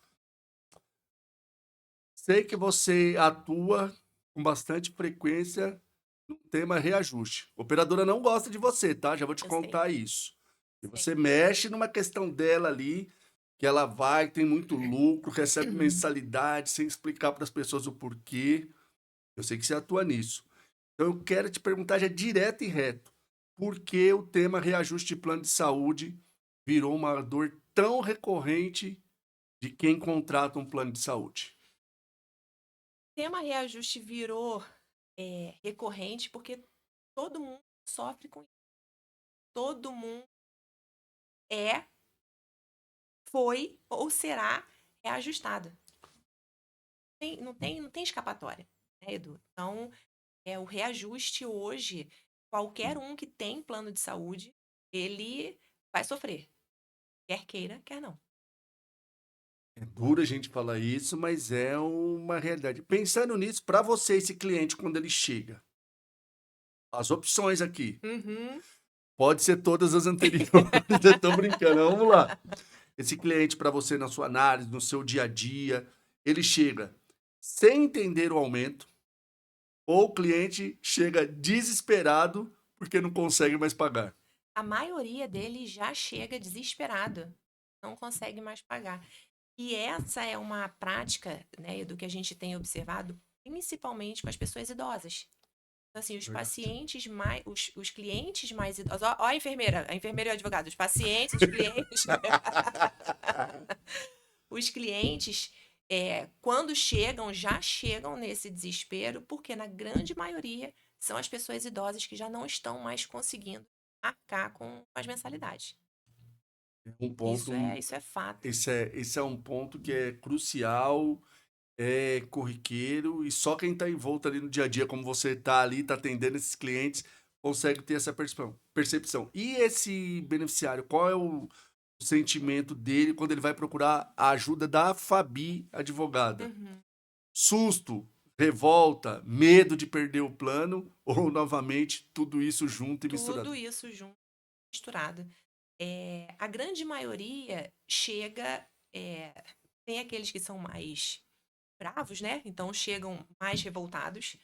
Sei que você atua com bastante frequência no tema reajuste. A operadora não gosta de você, tá? Já vou te Eu sei, contar isso. E sei. você mexe numa questão dela ali, que ela vai, tem muito lucro, recebe mensalidade, sem explicar para as pessoas o porquê. Eu sei que você atua nisso. Então eu quero te perguntar já direto e reto. Por que o tema reajuste de plano de saúde virou uma dor tão recorrente de quem contrata um plano de saúde? O tema reajuste virou recorrente porque todo mundo sofre com isso. Todo mundo é, foi ou será reajustado. Não tem escapatória, né, Edu? Então, o reajuste hoje, qualquer um que tem plano de saúde, ele vai sofrer. Quer queira, quer não. É duro a gente falar isso, mas é uma realidade. Pensando nisso, para você, esse cliente, quando ele chega, as opções aqui, Uhum. pode ser todas as anteriores. Estou brincando, vamos lá. Esse cliente, para você, na sua análise, no seu dia a dia, ele chega sem entender o aumento, ou o cliente chega desesperado porque não consegue mais pagar. A maioria deles já chega desesperado, não consegue mais pagar. E essa é uma prática, né, do que a gente tem observado, principalmente com as pessoas idosas. Então, assim, os Verdade. pacientes mais, os clientes mais idosos. Ó, a enfermeira e o advogado, os pacientes, os clientes. Os clientes, quando chegam, já chegam nesse desespero, porque na grande maioria são as pessoas idosas que já não estão mais conseguindo arcar com as mensalidades. Um Isso é, ponto, isso é fato. esse é um ponto que é crucial, é corriqueiro, e só quem está em volta ali no dia a dia, como você está ali, está atendendo esses clientes, consegue ter essa percepção. E esse beneficiário, qual é o sentimento dele quando ele vai procurar a ajuda da Fabi Advogada? Uhum. Susto, revolta, medo de perder o plano, ou novamente tudo isso junto e misturado? Tudo isso junto, misturado. A grande maioria chega, tem aqueles que são mais bravos, né? Então chegam mais revoltados,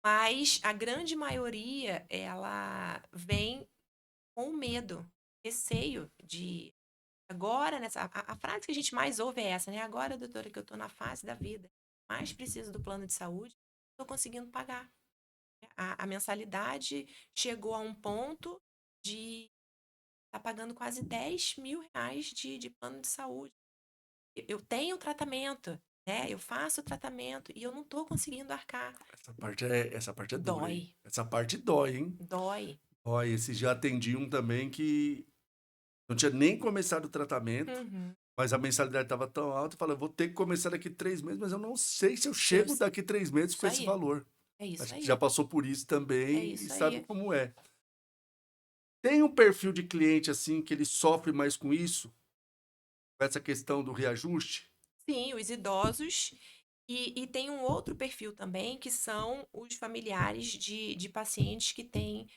mas a grande maioria ela vem com medo, receio de agora nessa a frase que a gente mais ouve é essa, né? Agora, doutora, que eu tô na fase da vida, mais preciso do plano de saúde, tô conseguindo pagar. A mensalidade chegou a um ponto de tá pagando quase R$ 10.000 de plano de saúde. Eu tenho tratamento, né? Eu faço tratamento e eu não tô conseguindo arcar. Essa parte é dura, Dói, hein? Essa parte dói, hein? dói. Dói. Esse já atendi um também que não tinha nem começado o tratamento, Uhum. mas a mensalidade estava tão alta, eu falei, eu vou ter que começar daqui 3 meses, mas eu não sei se eu Eu chego s daqui 3 meses com Isso esse aí, valor. é isso Acho que já aí, passou por isso é também e isso sabe aí. como é. Tem um perfil de cliente assim que ele sofre mais com isso, com essa questão do reajuste? Sim, os idosos e tem um outro perfil também, que são os familiares de pacientes que têm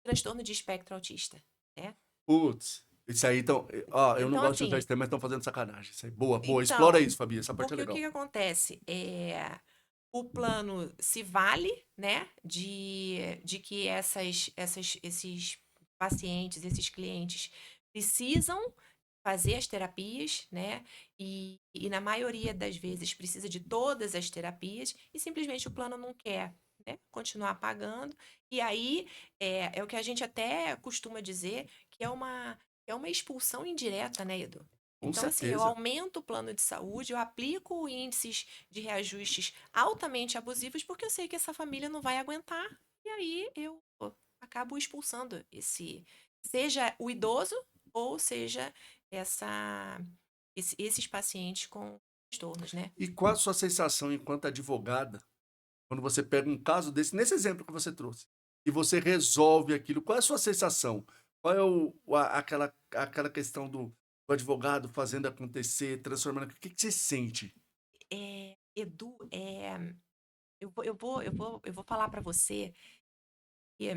transtorno de espectro autista, né. Putz. Isso aí, então, ó, eu não Então, gosto de usar assim, esse termo, mas estão fazendo sacanagem. Isso aí, boa, boa. Explora então, isso, Fabi. Essa parte é porque o que legal. que acontece? O plano se vale, né, de que esses pacientes, esses clientes precisam fazer as terapias, né, e na maioria das vezes precisa de todas as terapias e simplesmente o plano não quer, né, continuar pagando. E aí é o que a gente até costuma dizer que é uma expulsão indireta, né, Edu? Com Então, assim, eu certeza. aumento o plano de saúde, eu aplico índices de reajustes altamente abusivos, porque eu sei que essa família não vai aguentar. E aí eu acabo expulsando seja o idoso, ou seja, essa, esses pacientes com transtornos, né? E qual a sua sensação enquanto advogada, quando você pega um caso desse, nesse exemplo que você trouxe, e você resolve aquilo? Qual é a sua sensação? Qual é aquela questão do advogado fazendo acontecer, transformando? O que que você sente? Edu, eu vou falar para você que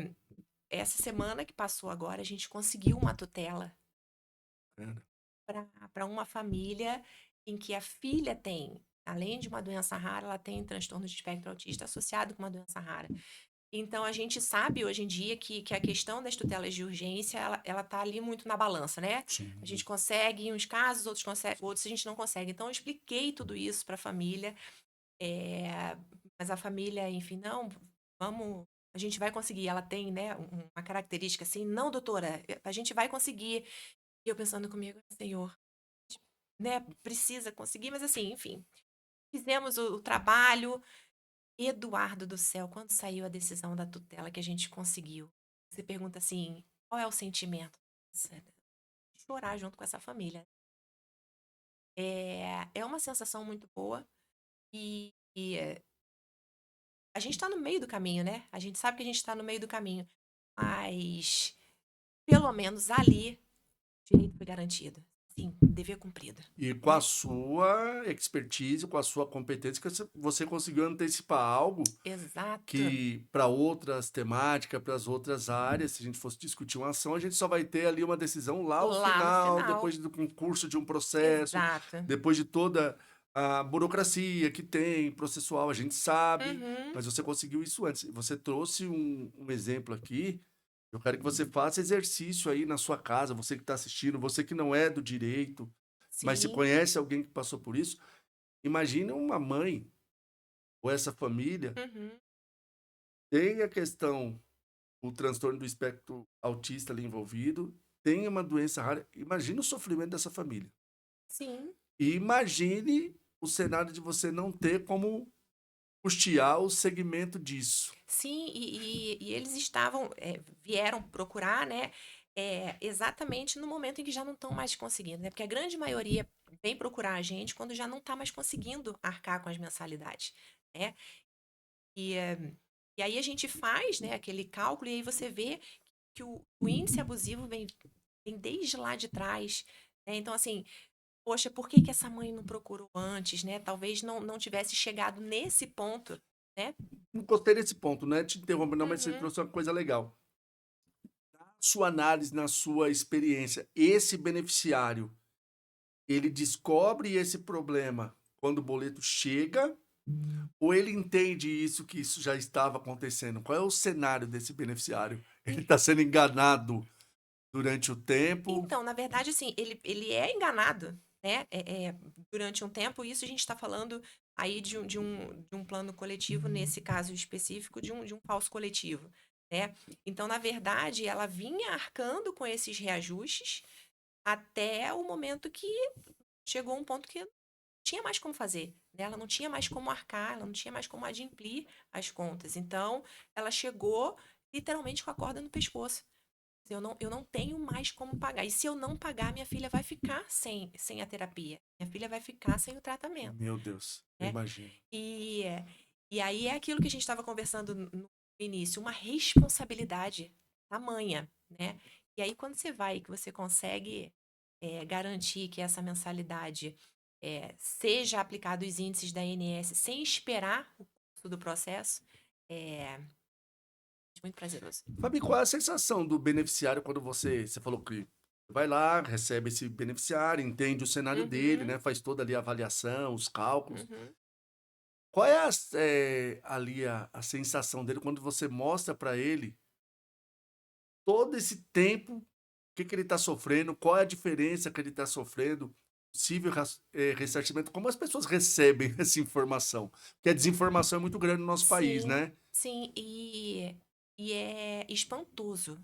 essa semana que passou agora, a gente conseguiu uma tutela Né? para uma família em que a filha tem, além de uma doença rara, ela tem transtorno de espectro autista associado com uma doença rara. Então, a gente sabe hoje em dia que a questão das tutelas de urgência, ela tá ali muito na balança, né? A Sim. gente consegue em uns casos, outros a gente não consegue. Então, eu expliquei tudo isso para a família, mas a família, enfim, não, vamos, a gente vai conseguir. Ela tem, né, uma característica assim, não, doutora, a gente vai conseguir. E eu pensando comigo, Senhor, né, precisa conseguir, mas assim, enfim, fizemos o trabalho. Eduardo do céu, quando saiu a decisão da tutela que a gente conseguiu, você pergunta assim, qual é o sentimento? Nossa, chorar junto com essa família. É uma sensação muito boa e a gente está no meio do caminho, né? A gente sabe que a gente está no meio do caminho, mas pelo menos ali o direito foi garantido. Sim, dever cumprido, E com a né? sua expertise, com a sua competência, que você conseguiu antecipar algo Exato. que para outras temáticas, para as outras áreas, se a gente fosse discutir uma ação, a gente só vai ter ali uma decisão lá ao Lá no final, final. depois do concurso de um processo, Exato. depois de toda a burocracia que tem, processual, a gente sabe, Uhum. mas você conseguiu isso antes. Você trouxe um exemplo aqui. Eu quero que você faça exercício aí na sua casa, você que está assistindo, você que não é do direito, mas se Sim. conhece alguém que passou por isso, imagine uma mãe ou essa família Uhum. tem a questão, o transtorno do espectro autista ali envolvido, tem uma doença rara. Imagine o sofrimento dessa família. Sim. E imagine o cenário de você não ter como custear o segmento disso. Sim, e eles vieram procurar, né, exatamente no momento em que já não estão mais conseguindo, né? Porque a grande maioria vem procurar a gente quando já não está mais conseguindo arcar com as mensalidades, né? E, e aí a gente faz, né, aquele cálculo e aí você vê que o índice abusivo vem desde lá de trás, né? Então, assim, poxa, por que que essa mãe não procurou antes, né? Talvez não tivesse chegado nesse ponto, né? Não gostei desse ponto, não é te interromper, não, mas você Uhum. trouxe uma coisa legal. Sua análise, na sua experiência, esse beneficiário, ele descobre esse problema quando o boleto chega, ou ele entende isso, que isso já estava acontecendo? Qual é o cenário desse beneficiário? Ele está sendo enganado durante o tempo? Então, na verdade, assim, ele é enganado, né? Durante um tempo, isso a gente está falando aí de um plano coletivo, nesse caso específico, de um falso coletivo, né? Então, na verdade, ela vinha arcando com esses reajustes até o momento que chegou um ponto que não tinha mais como fazer, né? Ela não tinha mais como arcar, ela não tinha mais como adimplir as contas. Então, ela chegou literalmente com a corda no pescoço. Eu não tenho mais como pagar. E se eu não pagar, minha filha vai ficar sem a terapia. Minha filha vai ficar sem o tratamento, Meu Deus, eu né? imagino. E, e aí é aquilo que a gente estava conversando no início, uma responsabilidade tamanha, né? E aí quando você vai, que você consegue garantir que essa mensalidade seja aplicado os índices da ANS sem esperar o curso do processo, é muito prazeroso. Fabi, qual é a sensação do beneficiário quando você falou que vai lá, recebe esse beneficiário, entende o cenário dele, Uhum, né? Faz toda ali a avaliação, os cálculos. uhum. Qual é ali a sensação dele quando você mostra para ele todo esse tempo, o que que ele está sofrendo, qual é a diferença que ele está sofrendo, possível ressarcimento, como as pessoas recebem essa informação? Porque a desinformação é muito grande no nosso país, Sim, né? sim, e é espantoso.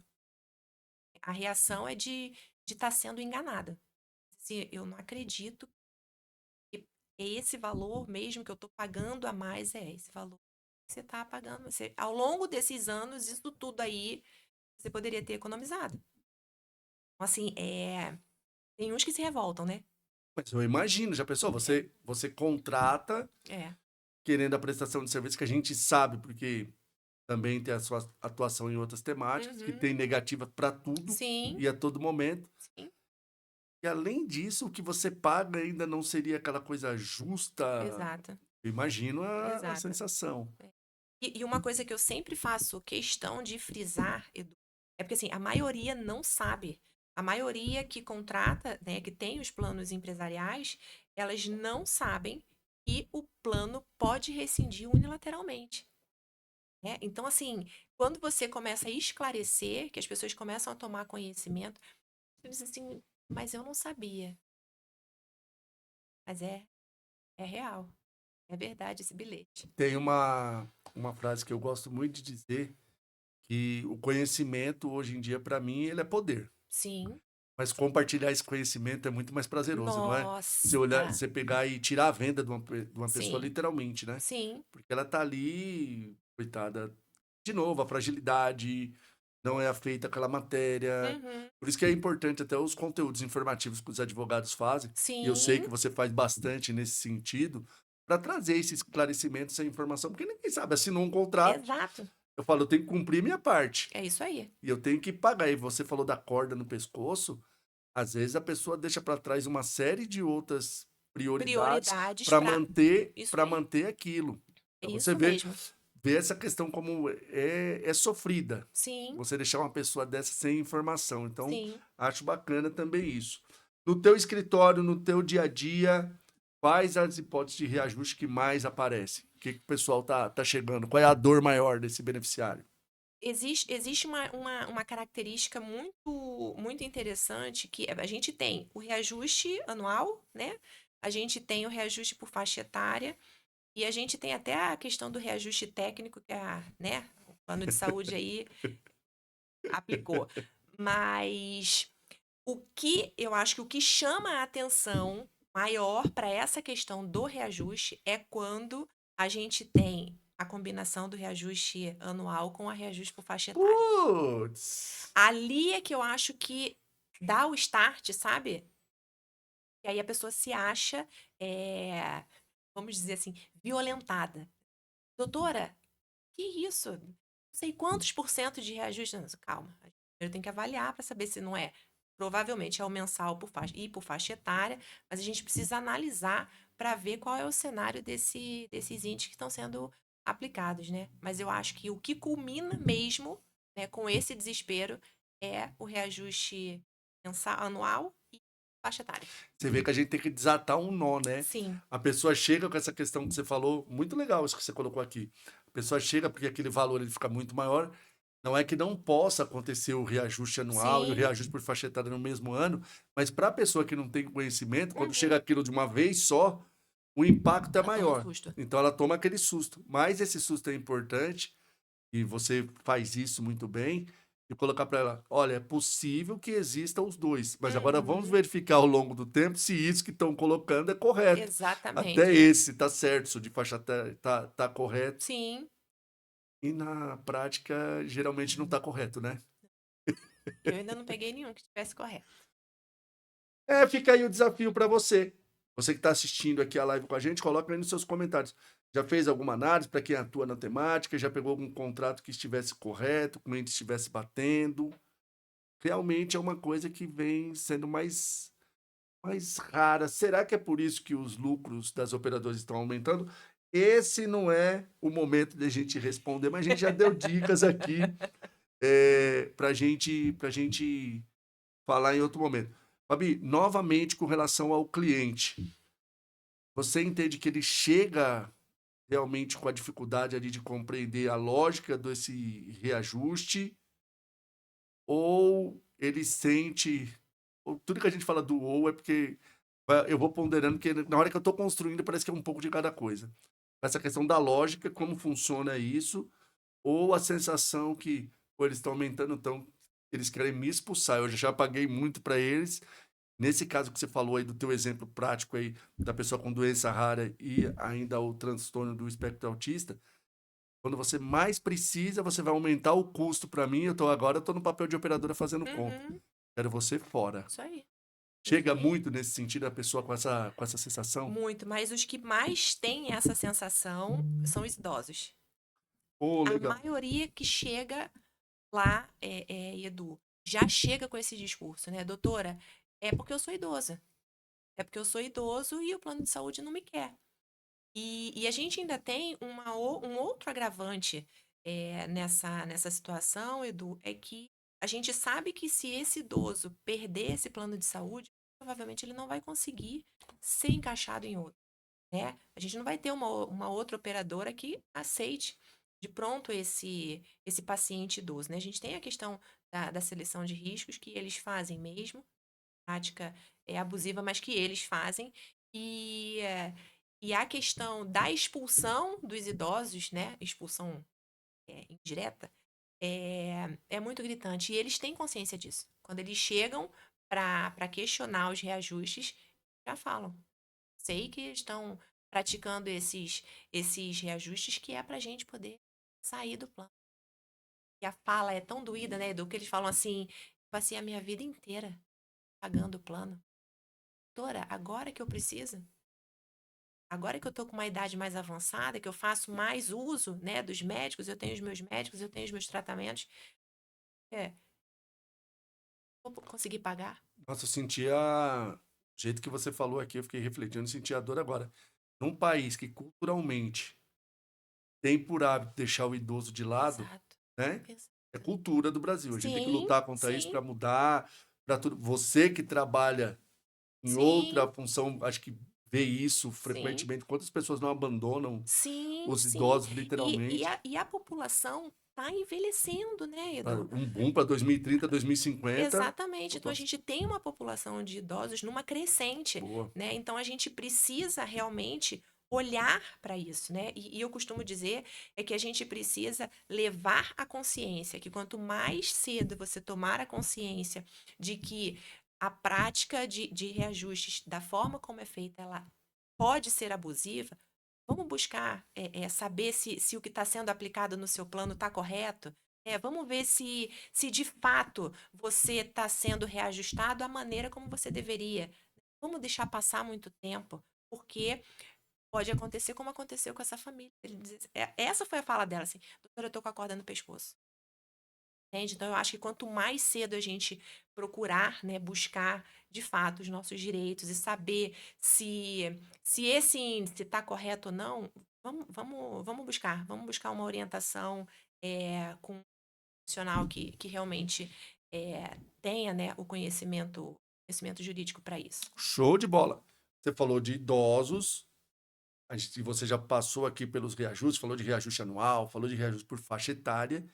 A reação é de estar sendo enganada. Se eu não acredito que é esse valor mesmo que eu estou pagando a mais, é esse valor que você está pagando. Você, ao longo desses anos, isso tudo aí, você poderia ter economizado. Então, assim, tem uns que se revoltam, né? Mas eu imagino, já pensou? É, Você contrata é. querendo a prestação de serviço que a gente sabe, porque também tem a sua atuação em outras temáticas, que Uhum. tem negativa para tudo Sim, e a todo momento. sim, E além disso, o que você paga ainda não seria aquela coisa justa. exato, Eu imagino a exato. sensação. É. E uma coisa que eu sempre faço questão de frisar, Edu, é porque assim, a maioria não sabe. A maioria que contrata, né, que tem os planos empresariais, elas não sabem que o plano pode rescindir unilateralmente. Né? Então, assim, quando você começa a esclarecer, que as pessoas começam a tomar conhecimento, você diz assim, mas eu não sabia. Mas é real. É verdade esse bilhete. Tem uma frase que eu gosto muito de dizer, que o conhecimento, hoje em dia, para mim, ele é poder. Sim. Mas compartilhar esse conhecimento é muito mais prazeroso, não é? Você olhar, Nossa. você pegar e tirar a venda de uma pessoa, Sim. literalmente, né? Sim. Porque ela tá ali, coitada, de novo, a fragilidade, não é feita aquela matéria. Uhum. Por isso que é importante até os conteúdos informativos que os advogados fazem, e eu sei Sim. que você faz bastante nesse sentido, para trazer esse esclarecimento, essa informação, porque ninguém sabe, assinou um contrato, Exato. eu falo, eu tenho que cumprir minha parte, É isso aí. e eu tenho que pagar. E você falou da corda no pescoço, às vezes a pessoa deixa para trás uma série de outras prioridades Prioridades para para manter isso para aí. manter aquilo. É Para você isso ver, mesmo. ver essa questão como é sofrida. Sim. Você deixar uma pessoa dessa sem informação. Então, Sim. acho bacana também isso. No teu escritório, no teu dia a dia, quais as hipóteses de reajuste que mais aparecem? O que, que o pessoal tá chegando? Qual é a dor maior desse beneficiário? Existe uma característica muito interessante que a gente tem o reajuste anual, né? A gente tem o reajuste por faixa etária e a gente tem até a questão do reajuste técnico que né, o plano de saúde aí aplicou. Mas o que eu acho que o que chama a atenção maior para essa questão do reajuste é quando a gente tem a combinação do reajuste anual com a reajuste por faixa etária. Putz! Ali é que eu acho que dá o start, sabe? E aí a pessoa se acha, vamos dizer assim, violentada. Doutora, que isso? Não sei quantos por cento de reajuste. Não, calma, eu tenho que avaliar para saber se não é. Provavelmente é o mensal por faixa, e por faixa etária, mas a gente precisa analisar para ver qual é o cenário desses índices que estão sendo aplicados, né? Mas eu acho que o que culmina mesmo, né, com esse desespero é o reajuste mensal, anual e faixa etária. Você vê que a gente tem que desatar um nó, né? Sim, A pessoa chega com essa questão que você falou, muito legal isso que você colocou aqui. A pessoa chega porque aquele valor ele fica muito maior. Não é que não possa acontecer o reajuste anual e o sim, reajuste por faixa etária no mesmo ano, mas para a pessoa que não tem conhecimento, quando chega uhum. aquilo de uma vez só, o impacto é Ela toma um maior. susto. Então ela toma aquele susto. Mas esse susto é importante e você faz isso muito bem, e colocar para ela: olha, é possível que existam os dois, mas agora vamos Uhum. verificar ao longo do tempo se isso que estão colocando é correto. Até Exatamente. esse tá certo, isso de faixa tá correto. Sim, E na prática, geralmente não tá correto, né? eu ainda não peguei nenhum que estivesse correto. É, fica aí o desafio para você. Você que está assistindo aqui a live com a gente, coloca aí nos seus comentários. Já fez alguma análise para quem atua na temática? Já pegou algum contrato que estivesse correto, o cliente estivesse batendo? Realmente é uma coisa que vem sendo mais rara. Será que é por isso que os lucros das operadoras estão aumentando? Esse não é o momento de a gente responder, mas a gente já deu dicas aqui para gente falar em outro momento. Fabi, novamente com relação ao cliente, você entende que ele chega realmente com a dificuldade ali de compreender a lógica desse reajuste, ou ele sente. Tudo que a gente fala do ou é porque eu vou ponderando, que na hora que eu estou construindo parece que é um pouco de cada coisa. Essa questão da lógica, como funciona isso, ou a sensação que pô, eles estão aumentando, então eles querem me expulsar. Eu já paguei muito para eles. Nesse caso que você falou aí do teu exemplo prático aí da pessoa com doença rara e ainda o transtorno do espectro autista, quando você mais precisa, você vai aumentar o custo para mim. Eu tô no papel de operadora fazendo conta. Uhum, Quero você fora. isso aí, isso Chega aí. muito nesse sentido a pessoa com essa sensação? Muito, mas os que mais têm essa sensação são os idosos. Pô, A legal. maioria que chega lá, Edu, já chega com esse discurso, né? Doutora, é porque eu sou idosa. É porque eu sou idoso e o plano de saúde não me quer. E a gente ainda tem um outro agravante nessa situação, Edu, é que a gente sabe que se esse idoso perder esse plano de saúde, provavelmente ele não vai conseguir ser encaixado em outro, né? A gente não vai ter uma outra operadora que aceite de pronto esse paciente idoso, né? A gente tem a questão da seleção de riscos que eles fazem mesmo, prática abusiva, mas que eles fazem. E, e a questão da expulsão dos idosos, né? Expulsão indireta, é muito gritante. E eles têm consciência disso. Quando eles chegam para questionar os reajustes, já falam. Sei que estão praticando esses reajustes que é para a gente poder sair do plano. E a fala é tão doída, né, Edu, que eles falam assim: passei a minha vida inteira pagando o plano. Doutora, agora que eu preciso, agora que eu tô com uma idade mais avançada, que eu faço mais uso, né, dos médicos, eu tenho os meus médicos, eu tenho os meus tratamentos, é, vou conseguir pagar? Nossa, eu senti a. O jeito que você falou aqui, eu fiquei refletindo, senti a dor agora. Num país que culturalmente tem por hábito deixar o idoso de lado, Exato. né? Exato. É cultura do Brasil. A gente tem que Sim, lutar contra isso sim, para mudar, para tudo. Você que trabalha em outra sim, função, acho que vê isso sim. frequentemente. Quantas pessoas não abandonam Sim, os sim. idosos E literalmente? a população está envelhecendo, né, Edu? Um boom para 2030, 2050. Exatamente. Então a gente tem uma população de idosos numa crescente, Boa. né? Então a gente precisa realmente olhar para isso, né? E eu costumo dizer é que a gente precisa levar a consciência, que quanto mais cedo você tomar a consciência de que a prática de reajustes da forma como é feita, ela pode ser abusiva, vamos buscar saber se o que está sendo aplicado no seu plano está correto. Vamos ver se de fato você está sendo reajustado à maneira como você deveria. Vamos deixar passar muito tempo, porque pode acontecer como aconteceu com essa família. Essa foi a fala dela, assim, doutora, eu tô com a corda no pescoço. Entende? Então, eu acho que quanto mais cedo a gente procurar, né, buscar de fato os nossos direitos e saber se esse índice está correto ou não, vamos buscar uma orientação com um profissional que realmente tenha, né, o conhecimento jurídico para isso. Show de bola. Você falou de idosos, você já passou aqui pelos reajustes, falou de reajuste anual, falou de reajuste por faixa etária.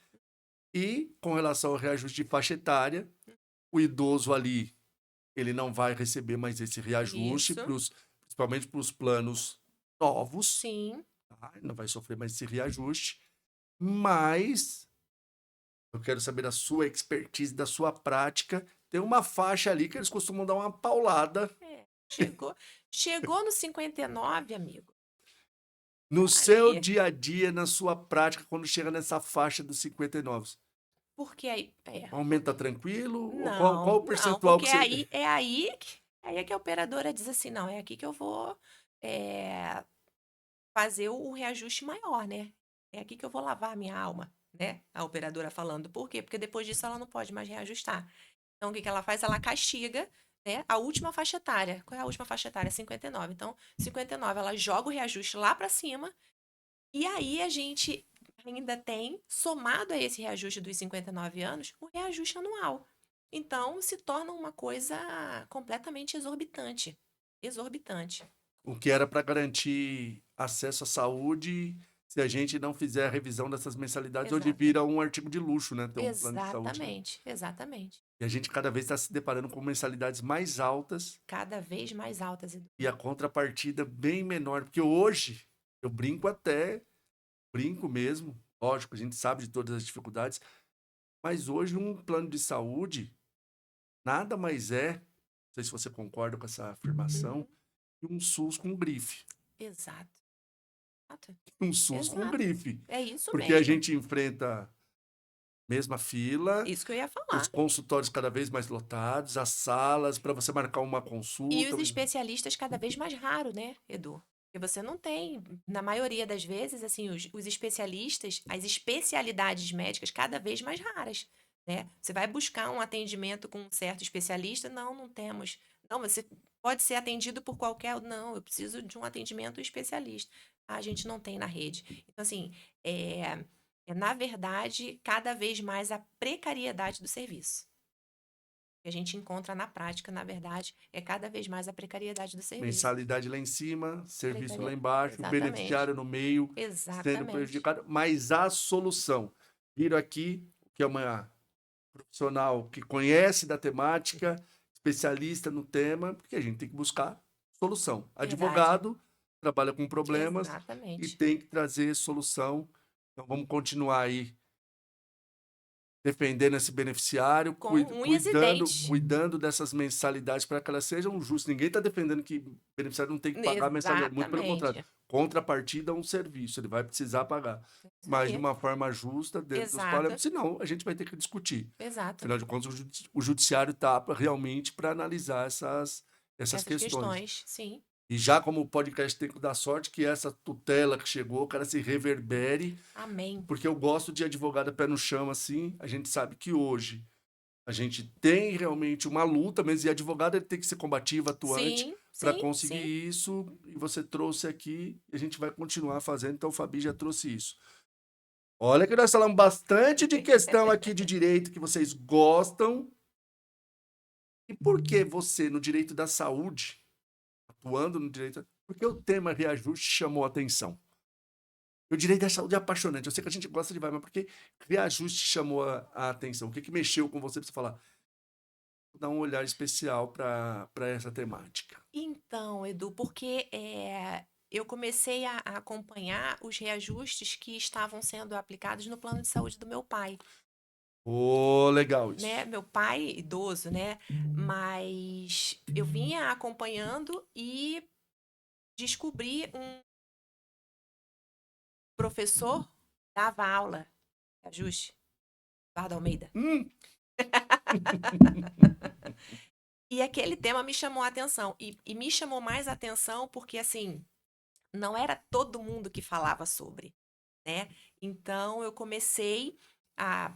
E com relação ao reajuste de faixa etária, o idoso ali, ele não vai receber mais esse reajuste, Isso, principalmente para os planos novos, sim. tá? Ele não vai sofrer mais esse reajuste. Mas eu quero saber da sua expertise, da sua prática. Tem uma faixa ali que eles costumam dar uma paulada Chegou no 59, amigo. no seu Aí, dia a dia, na sua prática, quando chega nessa faixa dos 59. porque aí, Aumenta tranquilo? Ou qual não, o não, percentual porque que você. aí é que a operadora diz assim, não, é aqui que eu vou fazer o reajuste maior, né? É aqui que eu vou lavar a minha alma, né? A operadora falando. Por quê? Porque depois disso ela não pode mais reajustar. Então, o que que ela faz? Ela castiga, né, a última faixa etária. Qual é a última faixa etária? 59. Então, 59, ela joga o reajuste lá para cima. E aí a gente ainda tem, somado a esse reajuste dos 59 anos, o reajuste anual. Então, se torna uma coisa completamente exorbitante. Exorbitante. O que era para garantir acesso à saúde, se a gente não fizer a revisão dessas mensalidades, hoje Exata. vira um artigo de luxo, né? Ter um plano de saúde, né? Exatamente. Exatamente. E a gente cada vez está se deparando com mensalidades mais altas Cada vez mais altas. e a contrapartida bem menor. Porque hoje, eu brinco até, brinco mesmo, lógico, a gente sabe de todas as dificuldades, mas hoje um plano de saúde nada mais é, não sei se você concorda com essa afirmação, Uhum. que um SUS com grife. Exato. Exato. Um SUS com Exato. grife. É isso Porque a mesmo. gente enfrenta mesma fila, Isso que eu ia os falar. consultórios cada vez mais lotados, as salas para você marcar uma E consulta. os especialistas cada vez mais raro, né, Edu? Porque você não tem, na maioria das vezes, assim, os especialistas, as especialidades médicas cada vez mais raras, né? Você vai buscar um atendimento com um certo especialista, não, não temos. Não, você pode ser atendido por qualquer, não, eu preciso de um atendimento especialista. A gente não tem na rede. Então, assim, na verdade, cada vez mais a precariedade do serviço que a gente encontra na prática, na verdade, é cada vez mais a precariedade do serviço. Mensalidade lá em cima, serviço lá Precaria... embaixo, Exatamente. beneficiário no meio, sendo Exatamente. prejudicado, mas a solução. Viro aqui, que é uma profissional que conhece da temática, especialista no tema, porque a gente tem que buscar solução. Verdade. Advogado trabalha com problemas e Exatamente. tem que trazer solução. Então vamos continuar aí defendendo esse beneficiário, Com unhas e dentes. cuidando dessas mensalidades para que elas sejam justas. Ninguém está defendendo que o beneficiário não tem que pagar a mensalidade, muito pelo contrário. Exatamente. Contrapartida é um serviço, ele vai precisar pagar, Isso mas de aí. uma forma justa, dentro dos Exato. parâmetros, senão a gente vai ter que discutir. Exato. Afinal de contas, o judiciário está realmente para analisar essas Essas questões. questões, sim. E já como o podcast tem que dar sorte que essa tutela que chegou, cara, se reverbere, Amém. porque eu gosto de advogada pé no chão, assim. A gente sabe que hoje a gente tem realmente uma luta, mas e advogado ele tem que ser combativo, atuante, Sim, para sim, conseguir sim. isso. E você trouxe aqui e a gente vai continuar fazendo. Então, o Fabi já trouxe isso. Olha que nós falamos bastante de questão aqui de direito que vocês gostam. E por que você, no direito da saúde, atuando no direito, por que o tema reajuste chamou a atenção? O direito da saúde é apaixonante. Eu sei que a gente gosta de vai, mas por que reajuste chamou a atenção? O que mexeu com você para você falar? Vou dar um olhar especial para essa temática. Então, Edu, porque eu comecei a acompanhar os reajustes que estavam sendo aplicados no plano de saúde do meu pai. Ô, legal Né? isso. Meu pai, idoso, né? Mas eu vinha acompanhando e descobri um professor dava aula, ajuste, Eduardo Almeida. Hum, E aquele tema me chamou a atenção. E me chamou mais a atenção porque, assim, não era todo mundo que falava sobre, né? Então, eu comecei a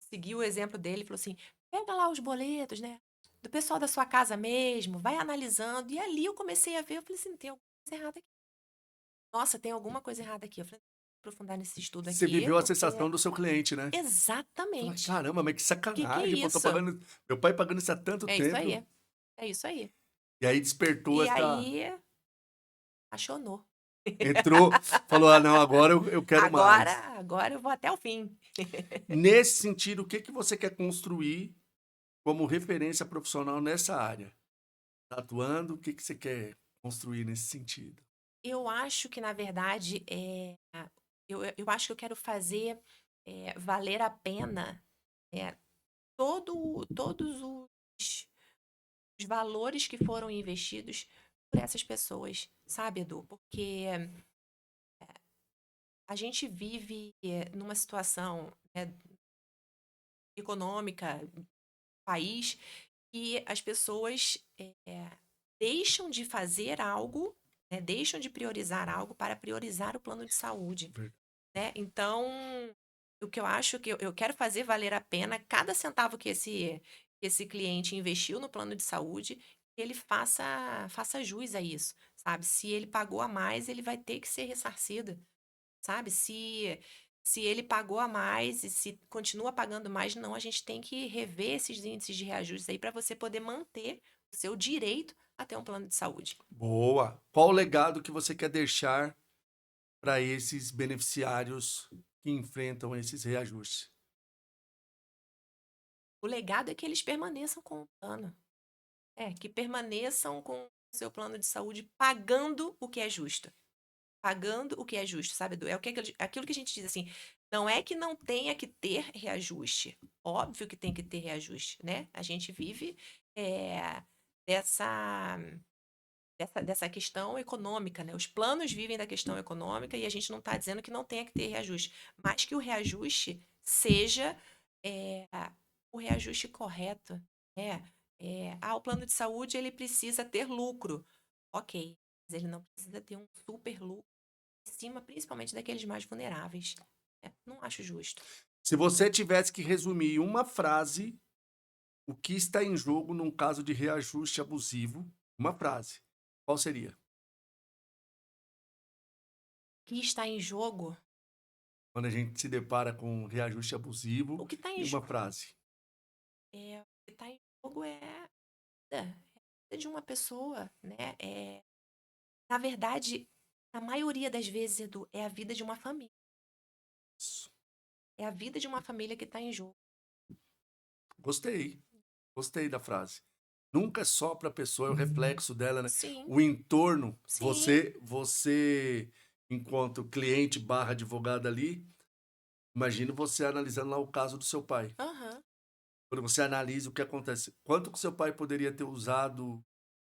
seguir o exemplo dele. Falou assim, pega lá os boletos, né? Do pessoal da sua casa mesmo, vai analisando. E ali eu comecei a ver, eu falei assim, tem alguma coisa errada aqui. Nossa, tem alguma coisa errada aqui. Eu falei, vou aprofundar nesse estudo você aqui, viveu a porque sensação do seu cliente, né? Fala, exatamente. caramba, mas que Que é sacanagem, pô, tô isso? pagando, meu pai pagando isso há tanto É isso tempo. aí. É isso aí. E aí despertou E essa. aí, apaixonou. Entrou, falou: ah, não, agora eu quero Agora, mais. agora eu vou até o fim. Nesse sentido, o que você quer construir como referência profissional nessa área? Tá atuando, o que você quer construir nesse sentido? Eu acho que, na verdade, eu acho que eu quero fazer valer a pena todos os valores que foram investidos por essas pessoas, sabe, Edu? Porque a gente vive numa situação, né, econômica, país, e as pessoas deixam de fazer algo, né, deixam de priorizar algo para priorizar o plano de saúde, Ver- né? Então, o que eu acho que eu quero fazer valer a pena cada centavo que esse cliente investiu no plano de saúde, que ele faça jus a isso, sabe? Se ele pagou a mais, ele vai ter que ser ressarcido, sabe? Se Se ele pagou a mais e se continua pagando mais, não, a gente tem que rever esses índices de reajustes aí para você poder manter o seu direito a ter um plano de saúde. Boa. Qual o legado que você quer deixar para esses beneficiários que enfrentam esses reajustes? O legado é que eles permaneçam com o plano. Que permaneçam com o seu plano de saúde pagando o que é justo. Pagando o que é justo, sabe, Edu? É aquilo que a gente diz assim, não é que não tenha que ter reajuste. Óbvio que tem que ter reajuste, né? A gente vive dessa, dessa questão econômica, né? Os planos vivem da questão econômica e a gente não está dizendo que não tenha que ter reajuste, mas que o reajuste seja é, o reajuste correto, né? O plano de saúde ele precisa ter lucro, ok, mas ele não precisa ter um super lucro em cima, principalmente daqueles mais vulneráveis. Não acho justo. Se você tivesse que resumir em uma frase o que está em jogo num caso de reajuste abusivo, uma frase, qual seria? O que está em jogo? Quando a gente se depara com um reajuste abusivo, O que está em em uma jogo? frase. O que está em jogo é a vida de uma pessoa, né? Na verdade, a maioria das vezes, Edu, é a vida de uma família. É a vida de uma família que está em jogo. Gostei, gostei da frase. Nunca é só para a pessoa, é o reflexo dela, né? Sim, O entorno, sim. você, enquanto cliente barra advogado ali, imagina você analisando lá o caso do seu pai. Aham. Quando você analisa o que acontece, quanto que seu pai poderia ter usado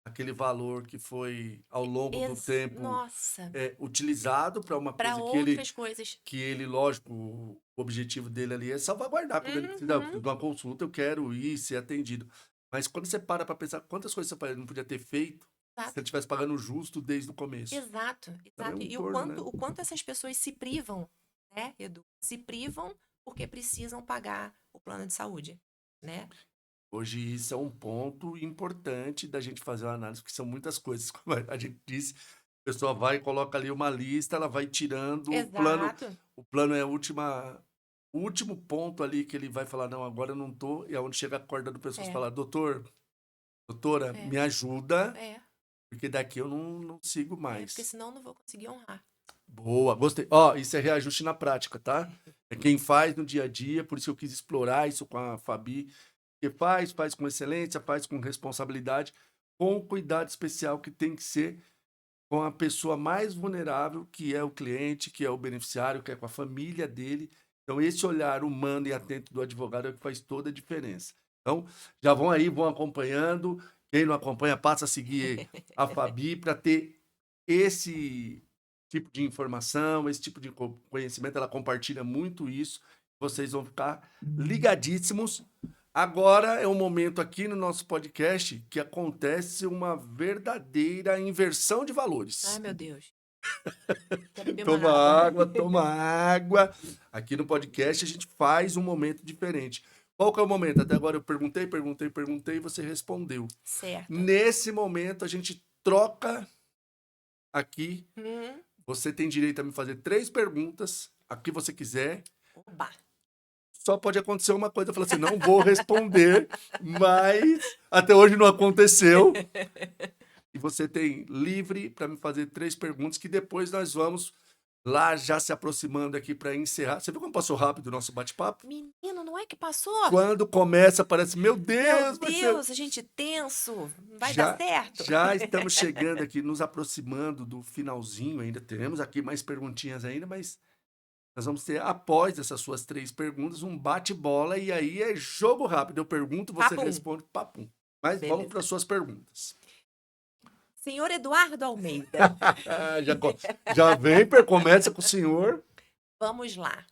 aquele valor que foi ao longo do tempo Nossa, utilizado para uma para coisa outras coisas. lógico, o objetivo dele ali é salvaguardar quando ele precisa Uhum. de uma consulta, eu quero ir ser atendido. Mas quando você para pensar quantas coisas seu pai não podia ter feito se Exato, ele estivesse pagando justo desde o começo. exato, Também é exato. um E entorno, né? o quanto essas pessoas se privam, né, Edu? Se privam porque precisam pagar o plano de saúde, né? Hoje isso é um ponto importante da gente fazer uma análise, porque são muitas coisas. Como a gente disse, a pessoa vai e coloca ali uma lista, ela vai tirando Exato. o plano é o último ponto ali que ele vai falar, não, agora eu não tô, e é onde chega a corda do pessoal É, falar, doutora, é, me ajuda, é. porque daqui eu não sigo Porque mais. senão eu não vou conseguir honrar. Boa, gostei. Ó, isso é reajuste na prática, tá? É quem faz no dia a dia, por isso eu quis explorar isso com a Fabi, que faz com excelência, faz com responsabilidade, com o cuidado especial que tem que ser com a pessoa mais vulnerável, que é o cliente, que é o beneficiário, que é com a família dele. Então, esse olhar humano e atento do advogado é o que faz toda a diferença. Então, já vão aí, vão acompanhando. Quem não acompanha, passa a seguir a Fabi para ter esse tipo de informação, esse tipo de conhecimento. Ela compartilha muito isso. Vocês vão ficar ligadíssimos. Agora é um momento aqui no nosso podcast que acontece uma verdadeira inversão de Ai, valores. meu Deus. Quero beber uma Toma água. água, toma água. Aqui no podcast a gente faz um momento diferente. Qual que é o momento? Até agora eu perguntei, e você respondeu. Certo. Nesse momento a gente troca aqui. Hum. Você tem direito a me fazer 3 perguntas, a que você quiser. Oba. Só pode acontecer uma coisa, eu falo assim, não vou responder, mas até hoje não aconteceu. E você tem livre para me fazer 3 perguntas que depois nós vamos lá já se aproximando aqui para encerrar. Você viu como passou rápido o nosso bate-papo? Menino, não é que passou? Quando começa, parece, meu Meu Deus, vai ser... Deus, a gente tenso. Vai dar Já, certo? já estamos chegando aqui, nos aproximando do finalzinho ainda. Teremos aqui mais perguntinhas ainda, mas nós vamos ter, após essas suas 3 perguntas, um bate-bola e aí é jogo rápido. Eu pergunto, você Papum. responde, papum. Mas vamos Beleza. para as suas perguntas. Senhor Eduardo Almeida, Já vem, começa com o senhor. vamos lá.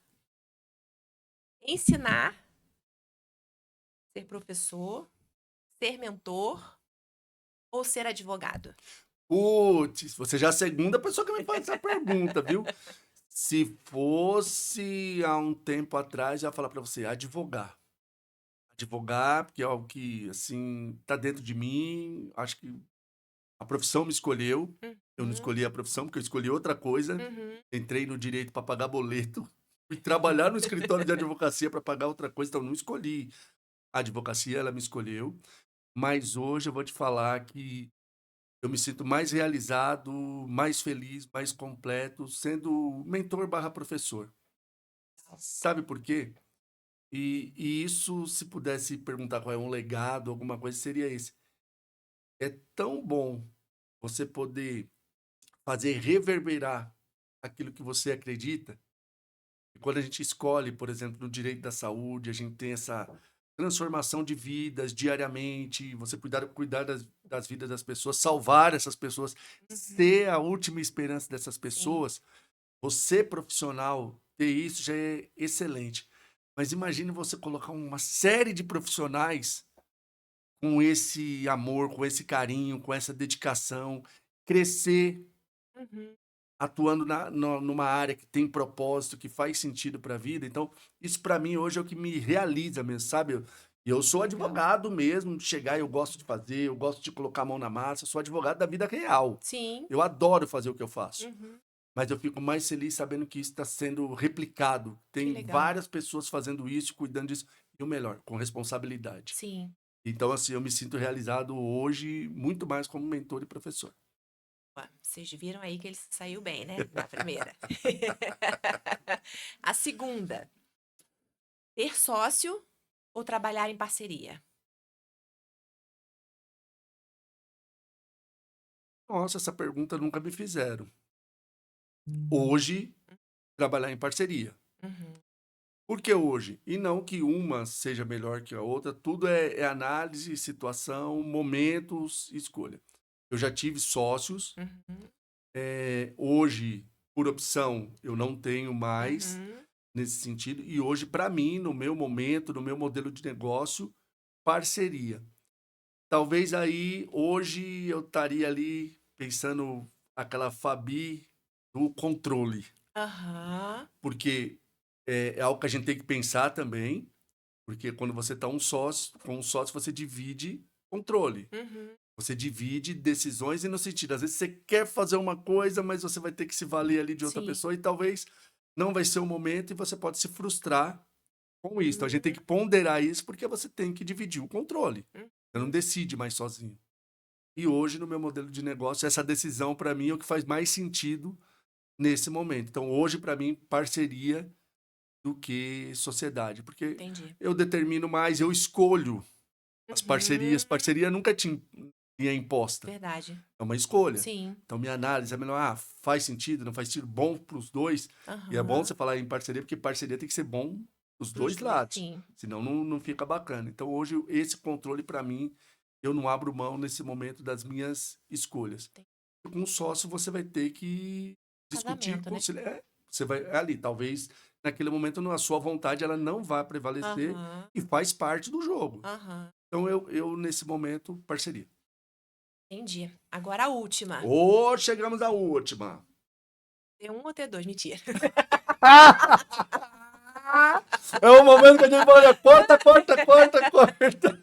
Ensinar, ser professor, ser mentor ou ser advogado? Putz, você já é a segunda pessoa que me faz essa pergunta, viu? Se fosse há um tempo atrás, eu ia falar para você, advogar. Advogar, porque é algo que, assim, tá dentro de mim. Acho que a profissão me escolheu. Eu não Uhum, escolhi a profissão, porque eu escolhi outra coisa. uhum. Entrei no direito para pagar boleto. fui trabalhar no escritório de advocacia para pagar outra coisa, então não escolhi a advocacia, ela me escolheu. Mas hoje eu vou te falar que eu me sinto mais realizado, mais feliz, mais completo, sendo mentor barra professor. Sabe por quê? E isso, se pudesse perguntar qual é um legado, alguma coisa, seria esse. É tão bom você poder fazer reverberar aquilo que você acredita. E quando a gente escolhe, por exemplo, no direito da saúde, a gente tem essa transformação de vidas diariamente, você cuidar das vidas das pessoas, salvar essas pessoas, ser a última esperança dessas Sim. pessoas. Você, profissional, ter isso já é excelente. Mas imagine você colocar uma série de profissionais com esse amor, com esse carinho, com essa dedicação, crescer Uhum. atuando numa área que tem propósito, que faz sentido para a vida. Então, isso para mim hoje é o que me realiza mesmo, sabe? E eu sou Legal. advogado mesmo, de chegar, eu gosto de fazer, eu gosto de colocar a mão na massa, eu sou advogado da vida real. Sim. Eu adoro fazer o que eu faço. Uhum. Mas eu fico mais feliz sabendo que isso está sendo replicado. Que Tem legal. várias pessoas fazendo isso, cuidando disso. E o melhor, com responsabilidade. Sim. Então, assim, eu me sinto realizado hoje muito mais como mentor e professor. Ué, vocês viram aí que ele se saiu bem, né? Na primeira. A segunda, ter sócio ou trabalhar em parceria? Nossa, essa pergunta nunca me fizeram. Hoje, trabalhar em parceria. Uhum. Por que hoje? E não que uma seja melhor que a outra, tudo é análise, situação, momentos, escolha. Eu já tive sócios, Uhum. hoje, por opção, eu não tenho mais Uhum. nesse sentido, e hoje, para mim, no meu momento, no meu modelo de negócio, parceria. Talvez aí, hoje, eu estaria ali pensando aquela Fabi do controle. Aham. Porque é algo que a gente tem que pensar também, porque quando você está com um sócio, você divide controle. Uhum. Você divide decisões e no sentido, às vezes você quer fazer uma coisa, mas você vai ter que se valer ali de outra Sim. pessoa e talvez não vai ser o momento e você pode se frustrar com isso. Então a gente tem Uhum. que ponderar isso porque você tem que dividir o controle. Você não Uhum. decide mais sozinho. E hoje, no meu modelo de negócio, essa decisão para mim é o que faz mais sentido nesse momento. Então, hoje, para mim, parceria do que sociedade, porque Entendi. eu determino mais, eu escolho as parcerias. Uhum. Parceria nunca tinha imposta, Verdade. é uma escolha. Sim. Então, minha análise é melhor, faz sentido, não faz sentido, bom para os dois. E é bom Aham. você falar em parceria, porque parceria tem que ser bom dos Para os dois dois, lados, sim. senão não fica bacana. Então, hoje, esse controle, para mim, eu não abro mão nesse momento das minhas escolhas. Tem Com um sócio, você vai ter que discutir, casamento, né? conciliar. Você vai ali, talvez naquele momento a sua vontade ela não vai prevalecer Aham. e faz parte do jogo. Aham. Então eu nesse momento, parceria. Entendi. Agora a última. Ô, chegamos à última. T1 ou T2? Mentira. É o momento que a gente fala, corta, corta, corta, corta.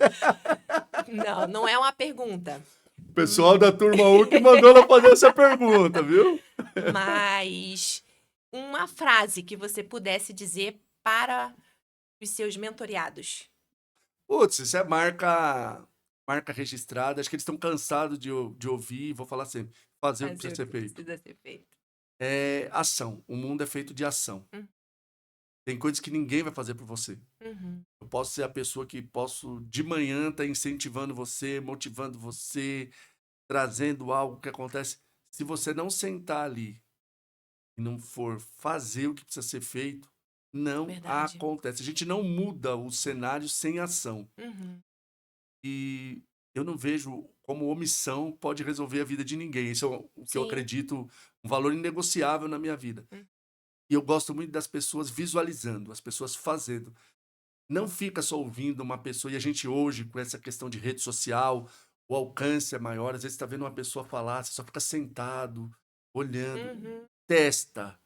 Não, não é uma pergunta. O pessoal da turma 1 que mandou ela fazer essa pergunta, viu? Mas uma frase que você pudesse dizer para os seus mentoreados. Putz, isso é marca registrada. Acho que eles estão cansados de ouvir, vou falar sempre, fazer o que Fazer precisa o ser que feito. precisa ser feito. É ação. O mundo é feito de ação. Hum. Tem coisas que ninguém vai fazer por você. Uhum. Eu posso ser a pessoa que posso de manhã estar incentivando você, motivando você, trazendo algo que acontece. Se você não sentar ali e não for fazer o que precisa ser feito, não Verdade. acontece. A gente não muda o cenário sem ação. Uhum. E eu não vejo como omissão pode resolver a vida de ninguém. Isso é o que eu Sim. acredito, um valor inegociável na minha vida. E eu gosto muito das pessoas visualizando, as pessoas fazendo. Não fica só ouvindo uma pessoa. E a gente hoje, com essa questão de rede social, o alcance é maior. Às vezes está vendo uma pessoa falar, você só fica sentado, olhando. Uhum. Testa,